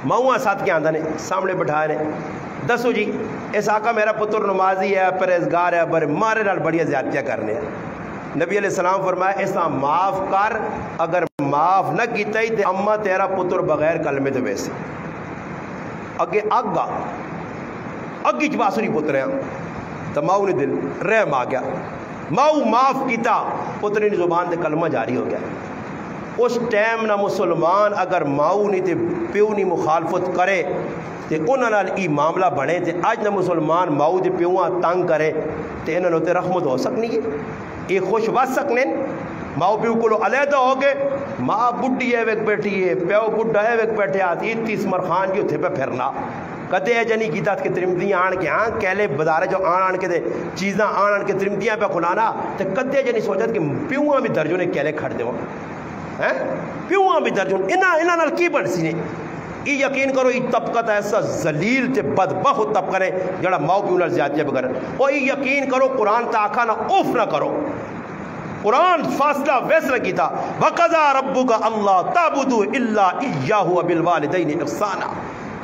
ماں ساتھ کے آندہ نے سامنے بٹھائے نے دسو جی اس آقا میرا پتر نمازی ہے پرہیزگار ہے بڑے مارے نال بڑی زیادتیاں کرنے ہیں نبی علیہ السلام فرمایا ایسا معاف کر اگر معاف نہ کیتا ہی تے اما تیرا پتر بغیر کلمے تو ویسے اگے اگا اگی چباسو نہیں پتر ہیں تو ماؤ نے دل رحم آ گیا ماؤ معاف کیتا پتر نے زبان دے کلمہ جاری ہو گیا اس ٹائم نہ مسلمان اگر ماؤ نہیں تے پیو نہیں مخالفت کرے تے انہاں نال ای معاملہ بنے تے اج نہ مسلمان ماؤ تے پیواں تنگ کرے تے انہاں تے رحمت ہو سکنی ہے یہ خوش بس سکنے ماؤ پیو کو علیحدہ ہو گئے ماں بڈھی ہے ویک بیٹھی ہے پیو بڈھا ہے ویک بیٹھے آتی تیس مرخان جو تھے پہ پھرنا کدے ہے جنی کیتا کہ ترمدیاں آن کے ہاں کہلے بدارے جو آن کے دے چیزاں آن کے ترمدیاں پہ کھلانا تو کدے جنی سوچت کہ پیواں بھی درجوں نے کہلے کھڑ دے پیواں بھی درجوں انہاں نال کی بڑھ سی نے یہ یقین کرو یہ طبقہ ایسا ذلیل تے بدبخت طبقہ نے جڑا ماؤ پیو نال زیادتی بغیر، اور یہ یقین کرو قرآن تا آکھا نہ اوف نہ کرو، قرآن فاصلہ ویسا کیتا وَقَضَىٰ رَبُّكَ أَلَّا تَعْبُدُوا إِلَّا إِيَّاهُ وَبِالْوَالِدَيْنِ إِحْسَانًا۔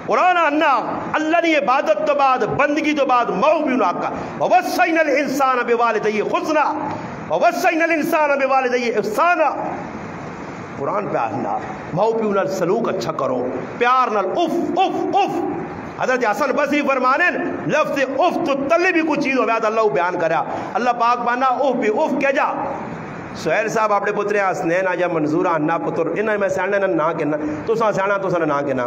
قرآن انا اللہ نے عبادت تو بعد بندگی تو بعد ماؤ پیو نال آکھا وَوَصَّيْنَا الْإِنسَانَ بِوَالِدَيْهِ حُسْنًا وَوَصَّيْنَا الْإِنسَانَ بِوَالِدَيْهِ إِحْسَانًا۔ قرآن پہ آنا ماؤ پیو نال سلوک اچھا کرو، پیار نال اف اف اف۔ حضرت حسن بصری فرمانے لفظ اف تو تلے بھی کچھ چیز ہو گیا تو اللہ بیان کرا، اللہ پاک بانا اف بھی اف کہہ جا۔ سہیل صاحب اپنے پترے حسنین آجا منظورہ انہا پتر انہا میں سیانے نہ کہنا تو ساں سیانا تو ساں نہ کہنا،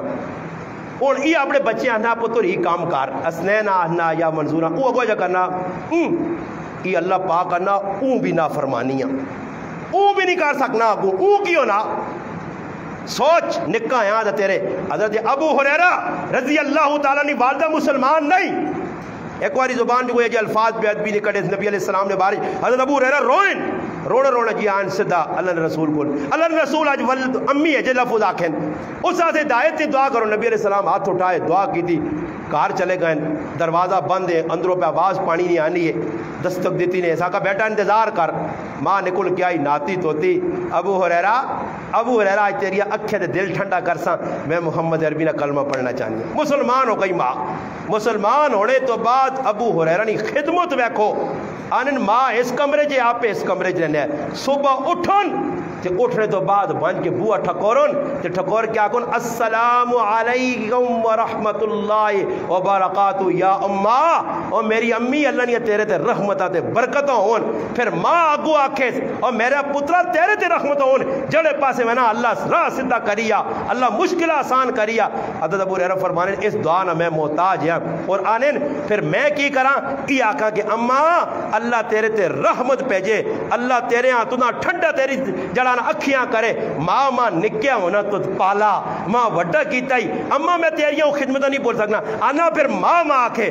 اور یہ اپنے بچے انہا پتر ہی کام کار حسنین آنا یا منظورہ او اگو جا کرنا یہ اللہ پاک انہا اون بھی نہ فرمانیاں او بھی نہیں کر سکنا، او کیوں نہ سوچ نکا یہاں دا تیرے حضرت ابو ہریرہ رضی اللہ تعالیٰ نے والدہ مسلمان نہیں، ایک واری زبان جو یہ الفاظ بے ادبی نکڑے نبی علیہ السلام نے بارش حضرت ابو ہریرہ روئن رونا جی آن صدا اللہ نے رسول کو اللہ نے رسول آج ولد امی ہے جے لفظ آکھیں اس آتے دعایت نے دعا کرو، نبی علیہ السلام ہاتھ اٹھائے دعا کی تھی، کار چلے گئے، دروازہ بند ہے، اندروں پہ آواز پانی نہیں آنی ہے، دستک دیتی نہیں، ایسا کا بیٹا انتظار کر، ماں نکل کیا ہی ناتی توتی ابو ہریرہ آج تیری اکھے دے دل ٹھنڈا کرساں میں محمد عربی نہ کلمہ پڑھنا چاہنی ہوں۔ مسلمان ہو گئی ماں، مسلمان ہونے تو بعد ابو ہریرہ نے خدمت ویکھو آنن ماں اس کمرے جے آپ اس کمرے جے رہنے صبح اٹھن تے اٹھنے تو بعد بن کے بوا ٹھکورن تے ٹھکور کیا کن السلام علیکم ورحمت اللہ وبرکاتہ یا اماں، اور میری امی اللہ نے تیرے تے رحمتہ تے برکتوں ہون، پھر ماں آگو آکھے اور میرا پترہ تیرے تے رحمتوں ہون جڑے پاسے میں نا اللہ راہ سدھا کریا، اللہ مشکل آسان کریا۔ حضرت ابو ہریرہ فرمانے اس دعا نہ میں محتاج ہاں، اور آنن پھر میں کی کراں کی آکھا کہ اماں اللہ تیرے تے رحمت پیجے، اللہ تیرے ہاں تو نہ ٹھنڈا تیری جڑانا اکھیاں کرے، ماں نکیا ہونا تو پالا ماں وڈا کیتا ہی، اماں میں تیریاں خدمتہ نہیں بول سکنا، آنا پھر ماں آکھے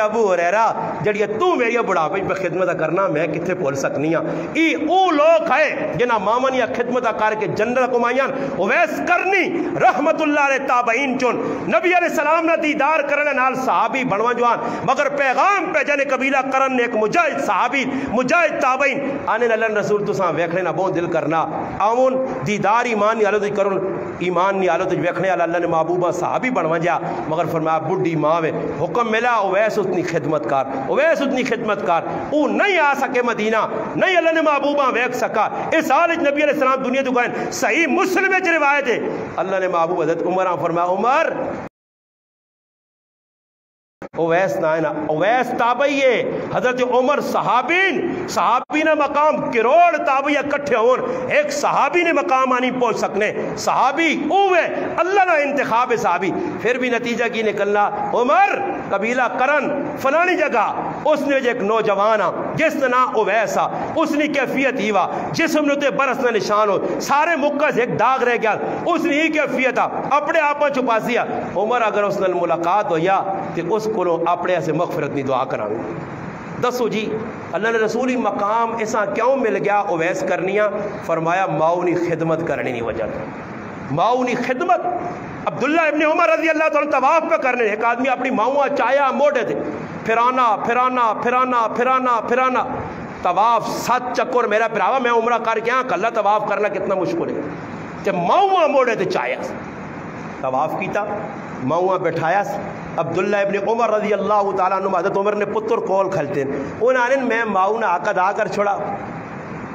ابو ہریرہ جڑی تو میری بڑھاپے پہ خدمتہ کرنا میں کتنے بول سکنی ہاں۔ ای او لوگ ہے جنہ مامن یا خدمتہ کر کے جنت کمائیاں اویس کرنی رحمت اللہ علیہ تابعین چون نبی علیہ السلام نے دیدار کرنے نال صحابی بنوا جوان، مگر پیغام پہ جانے قبیلہ کرن ایک مجاہد صحابی مجاہد تابعین آنے اللہ رسول تو ساں ویکھنے نہ بہت دل کرنا آمون دیدار ایمان نی حالت کرن ایمان نی حالت ویکھنے اللہ نے محبوبہ صحابی بنوا جا، مگر فرمایا بڈی ماں میں حکم ملا اویس اتنی خدمت کار اویس اتنی خدمت کار او نہیں آ سکے مدینہ، نہیں اللہ نے محبوبہ ویکھ سکا۔ اس حال نبی علیہ السلام دنیا تو گئے، صحیح مسلم میں روایت ہے اللہ نے محبوب حضرت عمر فرمایا عمر اویس نائنا اویس تابعی ہے، حضرت عمر صحابی نے مقام کروڑ تابعی اکٹھے ہون ایک صحابی نے مقام آنی پہنچ سکنے، صحابی اوے اللہ نے انتخاب صحابی، پھر بھی نتیجہ کی نکلنا عمر قبیلہ کرن فلانی جگہ اس نے ایک نوجوان جس نے نا اویسا اس نے کیفیت ہی وا جسم نے برس نہ نشان ہو سارے مکہ سے ایک داغ رہ گیا، اس نے ہی کیفیت اپنے آپ چھپا سیا، عمر اگر اس نے ملاقات ہو یا تو اس کو اپنے ایسے مغفرت نہیں دعا کرانی۔ دسو جی اللہ نے رسولی مقام ایسا کیوں مل گیا اویس کرنیاں؟ فرمایا ماؤنی خدمت کرنی نہیں وجہ ماؤنی خدمت۔ عبداللہ ابن عمر رضی اللہ تعالیٰ طواف پہ کرنے ایک آدمی اپنی ماؤں چایا موڑے تھے، پھرانا طواف 7 چکر میرا پراوا میں عمرہ کر کے کلہ طواف کرنا کتنا مشکل ہے، جب ماؤں موڑے تھے چایا طواف کیتا ماؤں بٹھایا عبداللہ ابن عمر رضی اللہ تعالیٰ عنہ حضرت عمر نے پتر کول کھلتے ہیں انہوں نے میں ماؤں نے عقد آ کر چھوڑا،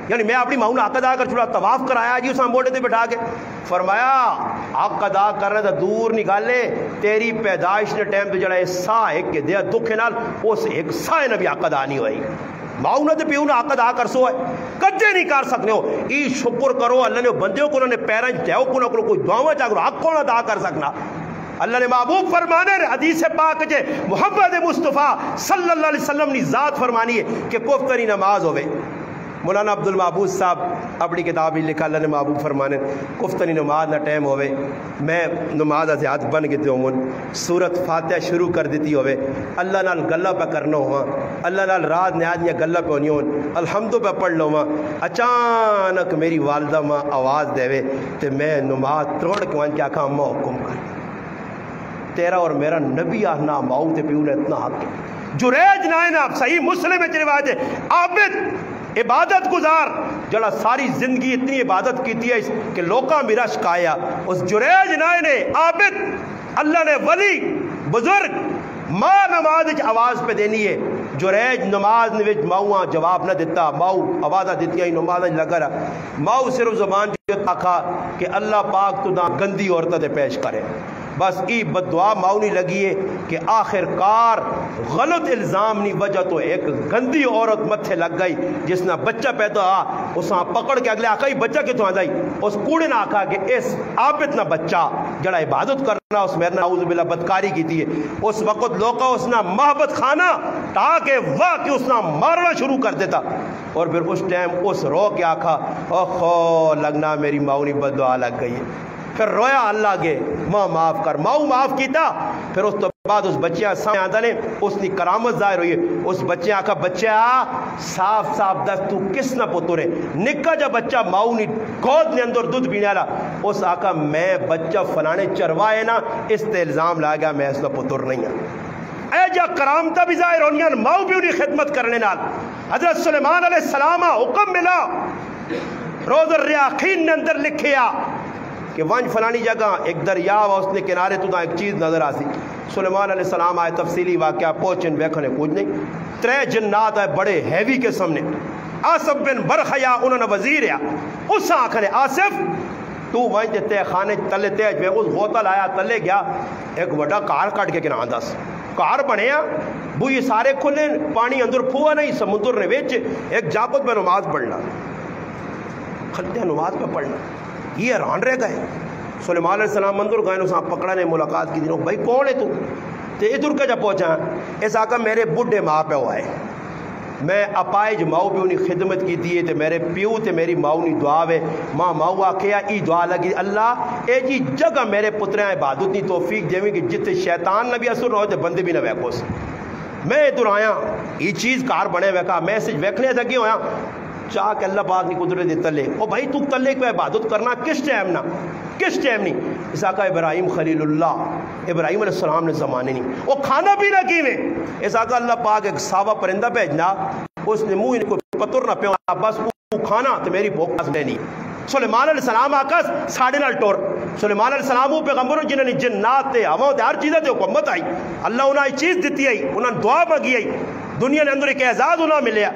یعنی میں اپنی ماؤں نے عقد آ کر چھوڑا طواف کرایا جی اس موڑے تھے بٹھا کے، فرمایا عقد آ کرنے تو دور نکالے تیری پیدائش نے ٹائم تو جڑا سا ایک کے دیا دکھ نال اس ایک سا نے بھی عقد آنی ہوئی، ماؤں نے تو پیو نے عقد آ کر سو ہے کدے نہیں کر سکنے ہو، ای شکر کرو اللہ نے بندیوں کو انہوں نے پیریں دیو کو کوئی دعاواں چاہ کرو حق کو نہ ادا کر سکنا۔ اللہ نے محبوب فرمانے حدیث پاک جے محمد مصطفیٰ صلی اللہ علیہ وسلم نے ذات فرمانی ہے کہ کفتری نماز ہوئے، مولانا عبد المحبوب صاحب اپنی کتاب ہی لکھا اللہ نے محبوب فرمانے کفتنی نماز نہ ٹائم ہوئے میں نماز سے ہاتھ بن گئے ہوں سورت فاتحہ شروع کر دیتی ہوئے اللہ نال گلہ پہ کرنا ہوا اللہ نال رات نیادیاں گلہ پہ ہونی ہوں الحمد پہ پڑھ لو ماں اچانک میری والدہ ماں آواز دے وے تو میں نماز توڑ کے وہاں کیا کہا اماں حکم کر تیرا اور میرا نبی آنا ماؤ تے پیو نے اتنا حق ہے. جریج نائنا صحیح مسلم میں روایت ہے عابد عبادت گزار جڑا ساری زندگی اتنی عبادت کیتی ہے کہ لوکاں میرا شکایا. اس جریج نائنے عابد اللہ نے ولی بزرگ ماں نماز آواز پہ دینی ہے. جریج نماز وچ ماؤں جواب نہ دیتا, ماؤ آوازاں دیتیاں نماز لگا رہا. ماؤ صرف زبان جو آکھا کہ اللہ پاک تو نہ گندی عورتوں تے پیش کرے. بس ای بدعا ماؤ نہیں لگی ہے کہ آخر کار غلط الزام نہیں وجہ تو ایک گندی عورت متھے لگ گئی جس نے بچہ پیدا اس پکڑ کے اگلے آکھا ہی بچہ کتوں آ جائی. اس کوڑے نے آکھا کہ اس عابد نہ بچہ جڑا عبادت کرنا اس میرے نعوذ باللہ بدکاری کی تھی. اس وقت لوکا اس نے محبت خانہ تاکہ واہ کہ اس نے مارنا شروع کر دیتا. اور پھر اس ٹائم اس رو کے آکھا اوہو لگنا میری ماؤ نہیں بدعا لگ گئی ہے. پھر رویا اللہ گے ماں معاف کر. ماؤ معاف کیتا. پھر اس تو بعد اس بچیاں سامنے آتا نے اس کی کرامت ظاہر ہوئی ہے. اس بچے آکھا بچہ صاف صاف دس تو کس نہ پتر ہے. نکا جا بچہ ماؤ نہیں گود نے اندر دودھ پینے والا. اس آکھا میں بچہ فلانے چروائے نا اس تے الزام لا گیا میں اس کا پتر نہیں ہوں. اے جا کرامتہ بھی ظاہر ہونی ہیں ماؤ بھی انہیں خدمت کرنے نال. حضرت سلیمان علیہ السلام حکم ملا روز الریاقین نے اندر لکھیا کہ ونج فلانی جگہ ایک دریا و اس نے کنارے تو ایک چیز نظر آسی. سلیمان علیہ السلام آئے تفصیلی واقعہ پہنچن ویکھنے کچھ نہیں. 3 جنات آئے بڑے ہیوی قسم نے. آصف بن برخیا انہوں نے وزیر ہے. اس آنکھنے آصف تو ونج تے خانے تلے تیج پہ اس غوطہ لایا تلے گیا ایک بڑا کار کٹ کے کنان دس کار بنیا وہ یہ سارے کھلے پانی اندر پھوا نہیں سمندر نے ویچ ایک جاپت میں نماز پڑھنا کھلتے ہیں نماز پہ پڑھنا یہ حیران رہ گئے. سلیمان علیہ السلام اندر گئے اساں پکڑا نے ملاقات کی دنوں بھائی کون ہے تو تے ادھر کا جب پہنچا اس آقا میرے بڈھے ماں پہ ہوا ہے میں اپائج ماؤ بھی انہیں خدمت کی دیئے تے میرے پیو تے میری ماؤ نہیں دعا ہے ماں ماؤ آکھیا ای دعا لگی اللہ اے جی جگہ میرے پتریں عبادت نہیں توفیق دیویں کہ جتے شیطان نبی اثر نہ ہوتے بندے بھی نہ ویکوس. میں ادھر آیا یہ چیز کار بنے ویکا میں سے ویکھنے تھا کیوں آیا چاہ کہ اللہ پاک نہیں قدرت دے تلے او بھائی تو تلے کو عبادت کرنا کس ٹائم نہ کس ٹائم نہیں. اس آقا ابراہیم خلیل اللہ ابراہیم علیہ السلام نے زمانے نہیں وہ کھانا پینا کی میں اس آقا اللہ پاک ایک ساوا پرندہ بھیجنا اس نے منہ ان کو پتر نہ پیا بس وہ کھانا تو میری بھوک پاس نہیں. سلیمان علیہ السلام آقا ساڑھے نال ٹور سلیمان علیہ السلام وہ پیغمبر جنہوں نے جنات تے ہوا تے ہر چیزیں تے حکومت آئی اللہ انہیں چیز دیتی آئی انہوں نے دعا مانگی آئی دنیا نے اندر ایک اعزاز انہیں ملیا.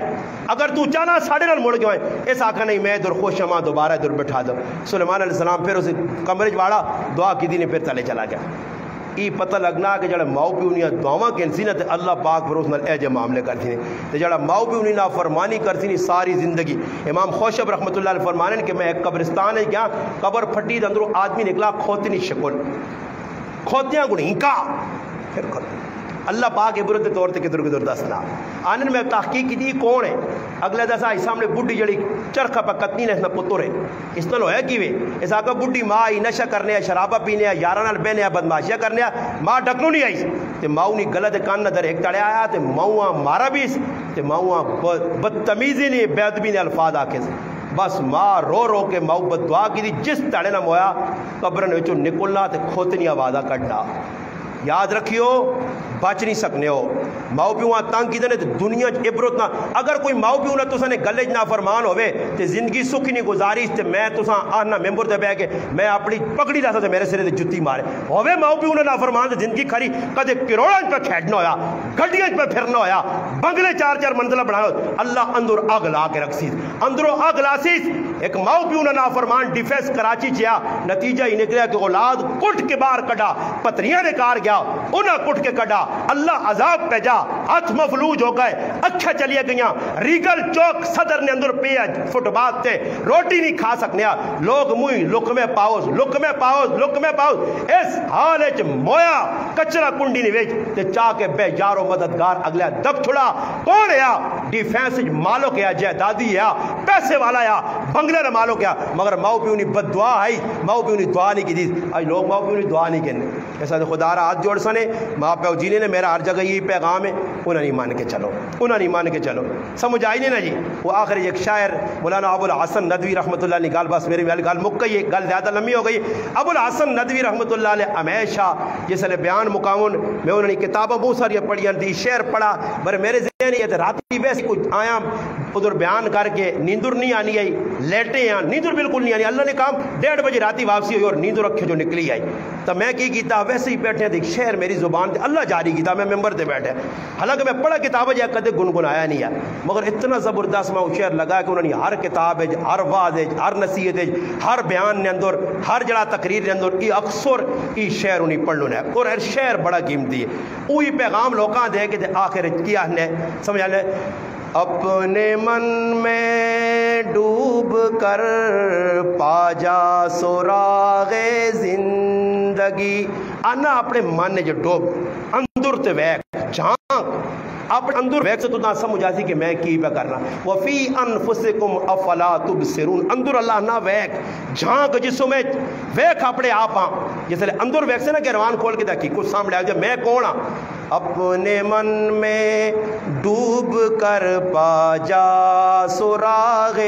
اگر تو چاہنا ساڑھے نال مڑ گئے اس آقا نہیں میں ادھر خوش ہما دوبارہ ادھر بٹھا دو. سلیمان علیہ السلام پھر اسے کمرے واڑا دعا کی دی نے پھر تلے چلا گیا. ای پتہ لگنا کہ جڑا ماؤ پیو نہیں دعاواں کینسی نہ تے اللہ پاک پھر اس نال اے جے معاملے کرتی نے تے جڑا ماؤ پیو نہیں نافرمانی کرتی نہیں ساری زندگی. امام خوشب رحمۃ اللہ علیہ فرمانے کہ میں ایک قبرستان ہے گیا قبر پھٹی تے اندروں آدمی نکلا کھوتنی شکل کھوتیاں گڑیں کا پھر اللہ پاک عبرت کے طور تے کدھر کدھر دسنا آنن میں تحقیق کی دی کون ہے اگلے دسا اس سامنے بڈھی جڑی چرخا پہ کتنی نے اس نے پتر ہے اس نال ہویا کیویں اس آقا بڈھی ماں آئی نشہ کرنے شرابہ پینے یاراں نال بہنے بدماشیاں کرنے ماں ڈکنوں نہیں آئی تے ماؤ نہیں غلط کان نظر ایک تڑے آیا تے ماؤں مارا بھی تے ماؤں بدتمیزی نہیں بے ادبی نے الفاظ آکھے بس ماں رو رو کے ماؤ بد دعا کی دی جس تڑے نہ مویا قبرن وچوں نکلنا تے کھوتنی آوازاں کڈنا. یاد رکھیو بچ نہیں سکنے ہو ماؤ پیو تنگ کی دنے دنیا عبرت نہ اگر کوئی ماؤ پیو نہ تساں نے گلے نہ فرمان ہوئے تے زندگی سکھی نہیں گزاری تے میں تساں آنا ممبر تے بیٹھ کے میں اپنی پکڑی رہتا تے میرے سرے تے جُتی مارے ہوے ماؤ پیو نہ فرمان تے زندگی کھری کدے کروڑاں پہ کھیڈنا ہویا گڈیاں پہ پھرنا ہویا بنگلے 4 منزلہ بنانا اللہ اندر اگ لا کے رکھسی اندروں اگ لاسیس ایک ماؤ پیو نہ فرمان ڈیفینس کراچی چیا نتیجہ ہی نکلیا کہ اولاد کٹ کے باہر کڈا پتریاں نے کار گیا انہاں کٹ کے کڈا اللہ عذاب پہ جا ہاتھ مفلوج ہو گئے اکھا چلیے گئیاں ریگل چوک صدر نے اندر پیا فٹ بات تے روٹی نہیں کھا سکنے لوگ موئی لقمے پاؤز لقمے پاؤز لقمے پاؤز اس حال اچ مویا کچرا کنڈی نہیں ویچ تے چاہ کے بے یارو مددگار اگلے دب چھڑا کون ہے ڈیفینس مالو کیا جائیدادی ہے پیسے والا ہے بنگلے مالو کیا مگر ماؤ پیو نہیں بد دعا ہے ماؤ پیو نہیں دعا نہیں کی دی آج لوگ ماؤ پیو نہیں دعا نہیں کہنے ایسا خدا را ہاتھ جوڑ سنے ماں پیو جینے نے میرا ہر جگہ یہی پیغام ہے انہوں نہیں مان کے چلو، انہوں نہیں مان کے چلو. سمجھ آئی نہیں نا جی. وہ آخر ایک شاعر مولانا ابو الحسن ندوی رحمۃ اللہ علیہ گال بس میری گال مک گئی، گل زیادہ لمبی ہو گئی. ابو الحسن ندوی رحمۃ اللہ علیہ ہمیشہ جس لئے بیان مقامن میں انہوں نے کتابیں بہت ساری پڑھیاں تھی، شعر پڑھا بر میرے ذہن یہ راتی ویسے کچھ آیا ادھر بیان کر کے نیندر نہیں آنی آئی، لیٹے ہیں نیندر بالکل نہیں آنی. اللہ نے کہا 1:30 بجے راتی واپسی ہوئی اور نیندر رکھے جو نکلی آئی. تو میں کی کیتا ویسے ہی بیٹھے ہیں، شعر میری زبان تے اللہ جاری کیتا، میں ممبر تے بیٹھے، حالانکہ میں پڑھا کتاب جا کدے گنگنایا نہیں ہے، مگر اتنا زبردست میں وہ شعر لگا کہ انہوں نے ہر کتاب ہر واعظ ہر نصیحت ہر بیان نے اندر ہر جڑا تقریر نے اندر یہ اکثر یہ شعر انہیں پڑھنا ہے اور شعر بڑا قیمتی ہے. وہی پیغام لوکاں دے کے آخر کیا ہے سمجھا لے. اپنے من میں ڈوب کر پا جا سراغ زندگی. آنا اپنے من جو ڈوب اندر تے ویک جھانک اپنے اندر ویک سے تو نہ سمجھ آتی کہ میں کی پہ کرنا. وفی انفسکم افلا تبصرون. اندر اللہ نہ ویک جھانک جسوں میں ویک اپنے آپ ہاں جس لئے اندر ویک سے نہ کہ روان کھول کے دیکھی کچھ سامنے آ جائے میں کون ہاں. اپنے من میں ڈوب کر پا جا سراغ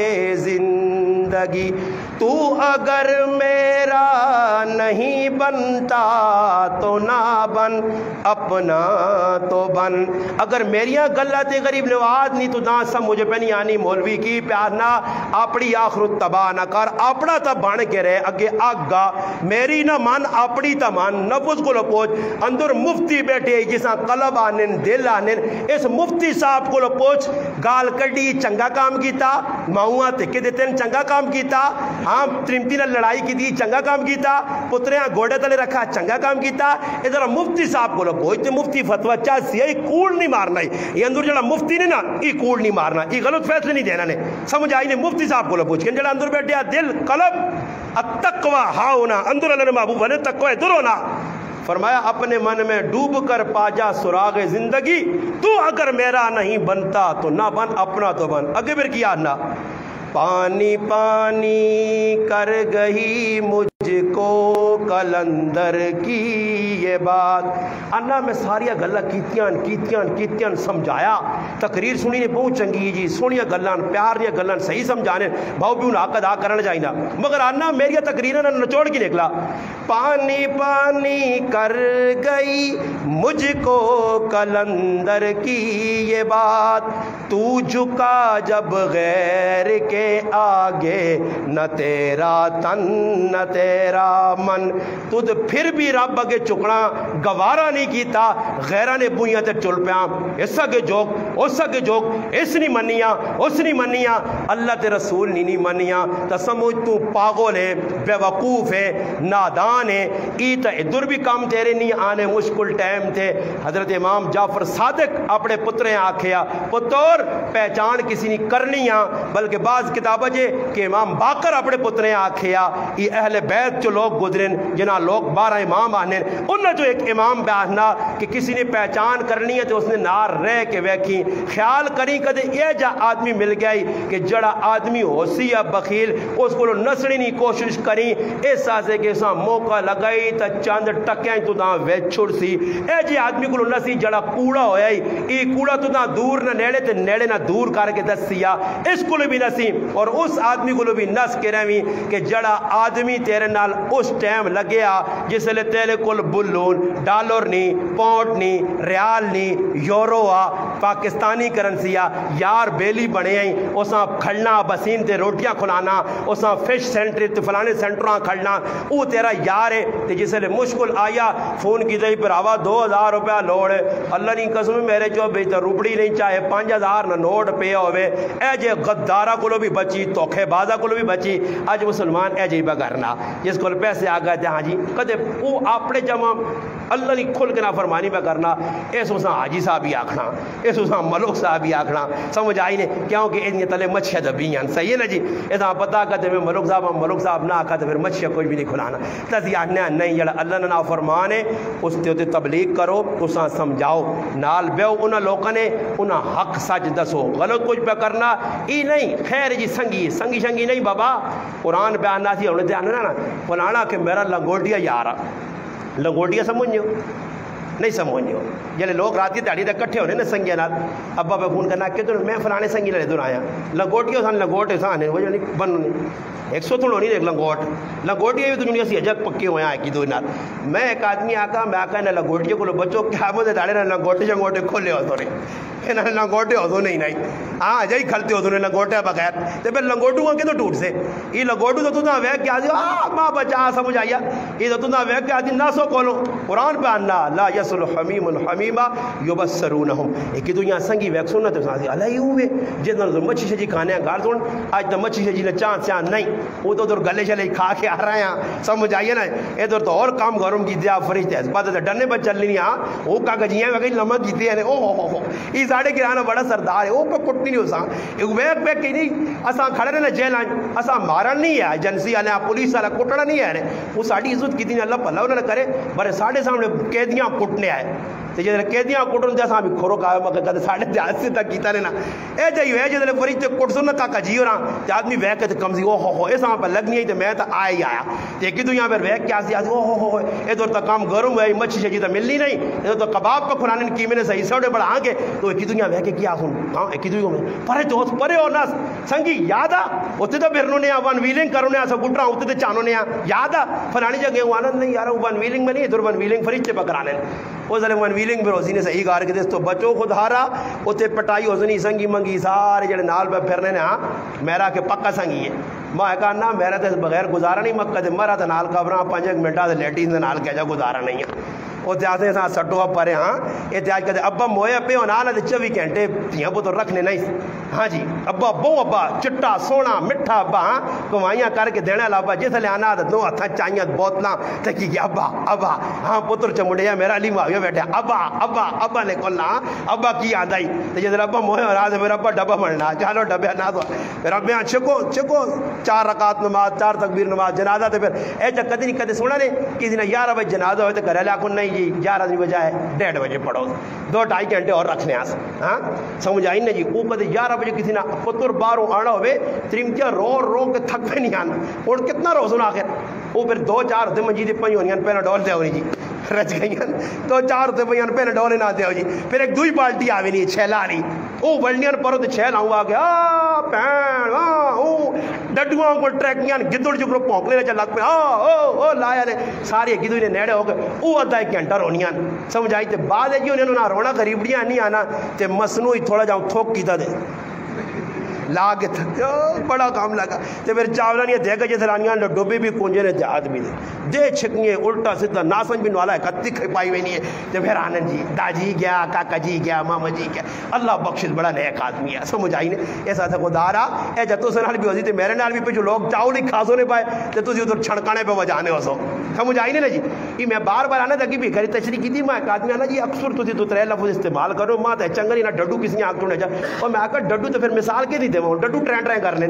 زندگی. تو اگر میرا نہیں بنتا تو نہ بن اپنا تو بن. اگر میریاں گلت غریب نواز نہیں تو نہ سمجھ پہ نہیں آنی مولوی کی پیار نہ اپنی آخرت تباہ نہ کر اپنا تا بن کے رہے اگے آگا میری نہ من اپنی تا من نفس کو لپوچ. اندر مفتی بیٹھے جسا قلب آنن دل آنن اس مفتی صاحب کو لپوچ گال کڑی چنگا کام کیتا ماؤں تکے دیتے چنگا کام کیتا ہاں ترمتی نے لڑائی کی دی چنگا کام کیتا پتریاں گوڑے تلے رکھا چنگا کام کیتا. ادھر مفتی صاحب کو لپوچ تے مفتی فتوہ چاہتی ہے کوڑ نہیں مارنا ہے یہ اندر جڑا مفتی نے نا یہ کوڑ نہیں مارنا یہ غلط فیصلے نہیں دینا نے سمجھ آئی نے. مفتی صاحب کو لپوچ کے جڑا اندر بیٹھے دل قلب التقوی ہاؤنا اندر اللہ نے محبوب بنے تقوی ادھر ہونا. فرمایا اپنے من میں ڈوب کر پا جا سراغ زندگی. تو اگر میرا نہیں بنتا تو نہ بن اپنا تو بن. اگے پھر کیا نہ پانی پانی کر گئی مجھ کو کلندر کی یہ بات. اللہ میں ساریا گلہ کیتیاں سمجھایا تقریر سنی نے بہت چنگی جی سونیا گلان پیار دیا گلان صحیح سمجھانے بھاؤ بھی انہیں حق ادا کرنا چاہیے مگر آنا میری تقریر نے نچوڑ کی نکلا. پانی پانی کر گئی مجھ کو کلندر کی یہ بات. تو جھکا جب غیر کے آگے نہ تیرا تن نہ تیرا من. تو پھر بھی رب اگے چکنا گوارا نہیں کیتا غیرہ نے بوئیاں تے چل پیاں اس اگے جوک اس اگے جوک اس نہیں منیاں اس نہیں منیاں اللہ تے رسول نہیں منیاں. تا سمجھ تو پاگل ہے بے وقوف ہے نادان ہے. ای تا ادھر بھی کام تیرے نہیں آنے مشکل ٹائم تھے. حضرت امام جعفر صادق اپنے پتریں آکھیا پتر پہچان کسی نہیں کرنی ہاں بلکہ بعض کتابہ جے کہ امام باقر اپنے پتریں آکھیا یہ اہل بیت جو لوگ گزرن جنہاں لوگ 12 امام آنے انہاں جو ایک امام بیاہنا کہ کسی نے پہچان کرنی ہے تو اس نے نار رہ کے ویکھی خیال کری کدے یہ جا آدمی مل گئی کہ جڑا آدمی ہو سی یا بخیل اس کو نسڑی نہیں کوشش کری اس آسے کہ اساں موقع لگائی تا چاند ٹکیں تو نہ ویچھڑ سی. اے جی آدمی کو نسی جڑا کوڑا ہویا ہی یہ کوڑا تو نہ دور نہ نیڑے تے نیڑے نہ دور کر کے دس سیا اس کو بھی نسی اور اس آدمی کو بھی نس کے رہویں کہ جڑا آدمی تیرے نال اس ٹائم لگیا جس لئے تیرے کل بلون ڈالر نہیں پاؤنڈ نہیں ریال نہیں یورو پاکستانی کرنسی یار بیلی بنے ہیں اساں کھڑنا بسین تے روٹیاں کھلانا اساں فش سینٹر تے فلانے سینٹراں کھڑنا وہ تیرا یار ہے تے جس لئے مشکل آیا فون کی دئی پر آوا 2000 روپیہ لوڑ ہے اللہ نہیں قسم میرے جو بیتا روپڑی نہیں چاہے 5000 نہ نوٹ پہ ہوئے اے جے غدارہ کو بھی بچی توکھے بازہ کو بھی بچی آج مسلمان اے جے بگرنا جس کو پیسے آگا تھے ہاں جی کدے وہ اپنے جمع اللہ نہیں کھل کے نہ فرمانی پہ کرنا اس اساں حاجی صاحب ہی آکھنا اس اساں ملک صاحب ہی آکھنا سمجھ آئی نے کیونکہ اتنی تلے مچھیا دبی ہیں صحیح ہے نا جی اساں پتہ کہتے میں ملک صاحب نہ آکھا تو پھر مچھیا کوئی بھی نہیں کھلانا تسی آنے نہیں جڑا اللہ نے نہ فرمانے اس تے تبلیغ کرو اساں سمجھاؤ نال بیو انہاں لوگوں نے انہاں حق سچ دسو غلط کچھ پہ کرنا ای نہیں خیر جی سنگی شنگی نہیں بابا قرآن بیاننا سی انہیں دھیان نا فلانا کہ میرا لنگوٹیا یارا لنگوٹیا سمجھو نہیں سمجھنے ہو جلے لوگ راتی تاڑی دے کٹھے ہونے نا سنگیا نال ابا پہ فون کرنا کہ تو میں فلانے سنگی لے دور آیا لنگوٹی سان لنگوٹے سانے وہ جو بن ایک سو تھوڑو نہیں دیکھ لنگوٹی بھی تو دنیا سی اجک پکے ہوئے ہیں کی دو نال میں ایک آدمی آکا میں آکا نا لنگوٹی کو بچوں کیا مجھے داڑے نا لنگوٹی جنگوٹے کھولے ہو تو رہے نا لنگوٹے ہو تو نہیں ہاں جائی کھلتے ہو تو نہیں لنگوٹے بغیر تو پھر لنگوٹو کو کہ تو ٹوٹ سے یہ لنگوٹو تو نا ویک کیا دی ماں بچا سمجھ آیا یہ تو نا ویک کیا دی ناسو کولو قرآن پہ آنا لا یسل حمیم الحمیمہ یبصرونہم ایک تو یہاں سنگی ویک سننا تو ساتھ اللہ یہ ہوئے جتنا تو مچھی شجی کھانے ہیں گار سن آج تو مچھی شجی نے چاند سیان نہیں وہ تو در گلے شلے کھا کے آ رہے ہیں سمجھ آئیے نا ادھر تو اور کام گھروں کی دیا فرشتے ہیں بات ڈرنے پر چل نہیں ہاں وہ کاغذیاں وغیرہ لمک جیتے ہیں او ہو ہو یہ ساڑھے گرانا بڑا سردار ہے وہ پہ کٹنی نہیں ہو سا ایک ویک ویک کی نہیں اساں کھڑے رہنا جیل آئیں اساں مارن نہیں ہے ایجنسی والے پولیس والا کٹنا نہیں ہے وہ ساڑھی عزت کی تھی اللہ پلہ انہوں نے کرے برے ساڑھے سامنے قیدیاں کٹنے آئے تو جیسے قیدیاں کٹن جیسا ہمیں کھورو کھایا مگر کہتے ساڑھے دیاز سے تک کیتا رہنا اے جائیو ہے جیسے فرشتے کٹ سننا کاکا جیو رہا تو آدمی ویک ہے تو کمزی او ہو ہو ایسا پر لگ نہیں ہے تو میں تو آئے ہی آیا تو ایک تو یہاں پر ویک کیا سی آدمی او ہو ہو ادھر تو کام گرم ہے مچھی شجی تو ملنی نہیں ادھر تو کباب پہ کھرانے کی میں نے صحیح سوڑے بڑا آنگے تو ایک تو یہاں ویک کیا سن ہاں ایک تو میں پرے تو پرے ہو نا سنگی یاد آ ہوتے تو پھر نے ون ویلنگ کرنے ایسا گٹرا ہوتے تو چانوں نے یاد آ فلانی جگہ ہوں آنند نہیں یار ون ویلنگ میں نہیں ادھر ون ویلنگ فرشتے پکرانے وہ ظلم ون ویلنگ پھر اسی نے صحیح کار کے دس تو بچوں خود ہارا اتنے پٹائی ہوسنی سنگی منگی سارے جڑے نال پہ پھرنے نے ہاں میرا کہ پکا سنگی ہے میں کہا نا میرا تو بغیر گزارا نہیں مکہ دے مرا تو نال کبراں 5 منٹا دے لیٹین دے نال کہہ جا گزارا نہیں ہے وہ تیاسے ساتھ سٹو اب پرے ہاں یہ تیاج کہتے ابا مویا پہ ہونا نا 24 گھنٹے تیاں بو تو رکھنے نہیں ہاں جی ابا بو ابا چٹا سونا مٹھا ابا ہاں کمائیاں کر کے دینے لا ابا جس لے آنا دو ہتھاں چائیاں بوتلاں تکی کہ ابا ابا ہاں پتر چمڑیا میرا علی ماویہ بیٹھے ابا ابا ابا نے کھولنا ابا کی آدائی تو جس ابا مویا ہونا تو پھر ابا ڈبا مرنا چالو ڈبے نہ تو پھر ابا چکو 4 رکعت نماز 4 تکبیر نماز جنازہ تو پھر اے جب کدی نہیں کدی سونا نے کسی نے 11 بجے جنازہ ہوئے تو گھر لے کو نہیں جی 11 کی بجائے 1:30 بجے پڑھو 2-2.5 گھنٹے اور رکھنے آس ہاں سمجھ آئی نا جی وہ کدی 11 بجے کسی نے پتر باہروں آنا ہوئے ترمکیا رو کے تھک پہ نہیں آنا اور کتنا رو سنا آخر وہ پھر 2-4 دن منجی دی پہنی ہونی پہنا ڈول دے ہونی جی رچ گئی 2-4 دن پہنی پہنا ڈولے نہ دے ہو جی پھر ایک دوئی بالٹی آوی نہیں 6 لاری وہ ولڈیاں پرو تو 6 لاؤں آگیا پین ڈڈوਆਂ کو ٹریکیاں گدڑ جو پونکنے چل لگ پہ او لایا نے سارے گدڑ نے نیڑے ہو گئے وہ ادھا 1 گھنٹہ رونیاں سمجھ آئی تے بعد ہے جی انہوں نے رونا غریبڑیاں نہیں آنا تے مصنوعی تھوڑا جاؤں تھوک کیتا دے لاگے تھک بڑا کام لگا تے پھر چاولانیاں دے گا جیسے رانیاں ڈوبے بھی کونجے نے جہاد بھی دے چھکنیے الٹا سدھا ناسنج بھی نوالا ہے کتی کھپائی ہوئی نہیں ہے تے پھر آنند جی داجی گیا کاکا جی گیا ماما جی گیا اللہ بخشش بڑا نیک آدمی ہے سمجھ آئی نے ایسا تھا کو دارا اے جب تو سنال بھی ہوتی تے میرے نال بھی پہ جو لوگ چاول ہی کھاسو نہیں پائے تے تو ادھر چھڑکانے پہ وجانے ہو سو سمجھ آئی نے جی یہ میں بار بار آنے تک بھی گھری تشریح کی تھی میں ایک آدمی آنا جی اکثر تو 3 لفظ استعمال کرو ماں تے چنگری نہ ڈڈو کسی نے آگ تو نہیں جا اور میں آکر ڈڈو تو پھر مثال کے نہیں دے وہ ڈڈو ٹرین کرنے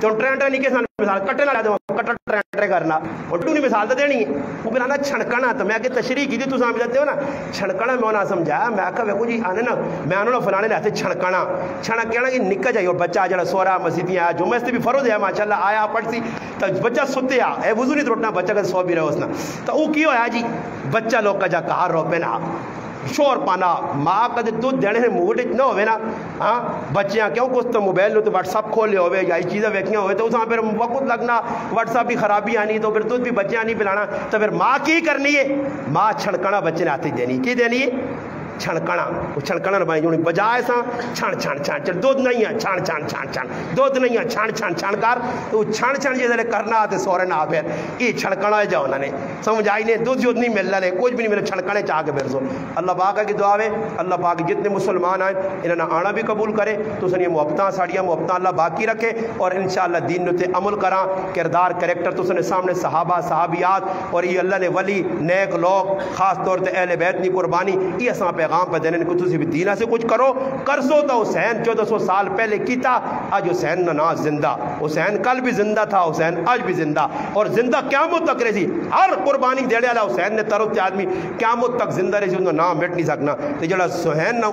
تو ٹرین نہیں کے ساتھ مثال کٹے نہ دے کٹا ٹرین کرنا اور ڈڈو نے مثال تو دینی ہے وہ پھر آنا چھڑکنا تو میں آگے تشریح کی تھی تو سامنے جاتے ہو نا چھڑکنا میں انہوں نے سمجھایا میں آکا ویکو جی آنے نا میں انہوں نے فلانے لے چھڑکنا چھڑکنا کہ نکا جائے اور بچہ جڑا سورا مسجدیں آیا جو میں سے بھی فرض ہے ماشاءاللہ آیا پڑھتی تو بچہ ستے آ اے وضو نہیں تروٹنا بچہ کا سو بھی رہے اس نا تو وہ کیوں آیا جی بچہ لوگ کا جا کار رو پہ نا شور پانا ماں کدے دودھ دینے سے موڈ نہ ہوئے نا ہاں بچیاں کیوں کچھ تو موبائل لو تو واٹس اپ کھولے ہوئے یا یہ چیزیں ویکھیاں ہوئے تو اس پھر وقت لگنا واٹس اپ بھی خرابی آنی تو پھر دودھ بھی بچیاں نہیں پلانا تو پھر ماں کی کرنی ہے ماں چھڑکنا بچے نے ہاتھ دینی کی دینی ہے چھڑکنا وہ چھڑکنا بھائی جو بجائے سا چھان چھان چھان چل دودھ نہیں ہے چھان چھان چھان چھان دودھ نہیں ہے چھان چھان چھان کر تو چھان چھان جیسے کرنا آتے سورے نہ پھر یہ چھڑکنا ہے جاؤ انہوں نے سمجھ آئی نہیں دودھ نہیں مل رہا ہے کچھ بھی نہیں ملے چھڑکنے چاہ کے پھر سو اللہ پاک کی دعا ہے اللہ پاک جتنے مسلمان آئیں انہوں نے آنا بھی قبول کرے تو سنی محبتاں ساڑیاں محبتاں اللہ باقی رکھے اور انشاءاللہ دین نتے عمل کرا کردار کریکٹر تو سنے سامنے صحابہ صحابیات اور یہ اللہ نے ولی نیک لوگ خاص طور تے اہل بیت نی قربانی یہ اساں پیغام پہ دینے کو تسی بھی دینہ سے کچھ کرو کر سو تو حسین 1400 سال پہلے کیتا آج حسین نا زندہ، حسین کل بھی زندہ تھا، حسین آج بھی زندہ، اور زندہ قیامت تک رہی۔ ہر قربانی دینے والا حسین نے طرف سے آدمی قیامت تک زندہ رہی، انہوں نام مٹ نہیں سکنا۔ تو جڑا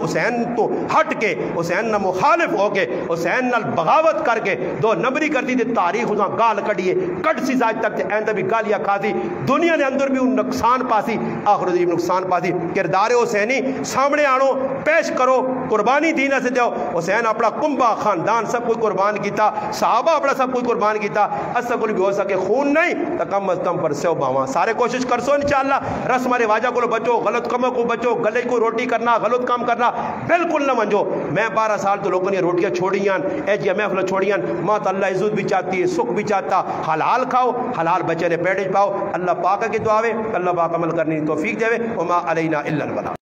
حسین تو ہٹ کے، حسین نہ مخالف ہو کے، حسین نال بغاوت کر کے دو نمبری کرتی تھی، تاریخ اساں گال کڈیے کٹ سی آج تک تے ایندا بھی گالیاں کھاتی، دنیا دے اندر بھی ان نقصان پاسی، آخر دی نقصان پاسی۔ کردار حسینی سامنے آنو، پیش کرو، قربانی دینا سے دیو۔ حسین اپنا کنبہ خاندان سب کوئی قربان کیتا، صحابہ اپنا سب کوئی قربان کیتا، اسا کوئی بھی ہو سکے خون نہیں تو کم از کم پر سو باواں سارے کوشش کرسو انشاءاللہ۔ رسم رواجہ کو بچو، غلط کموں کو بچو، گلے کو روٹی کرنا، غلط کام کرنا بالکل نہ منجو۔ میں 12 سال تو لوگوں نے روٹیاں چھوڑیاں، اے جی محفل چھوڑیاں، ماں تو اللہ عزت بھی چاہتی ہے، سکھ بھی چاہتا، حلال کھاؤ، حلال بچے نے پیٹ پاؤ۔ اللہ پاک کی دعا ہے، اللہ پاک عمل کرنے کی توفیق دے، وما علینا الا البلاغ۔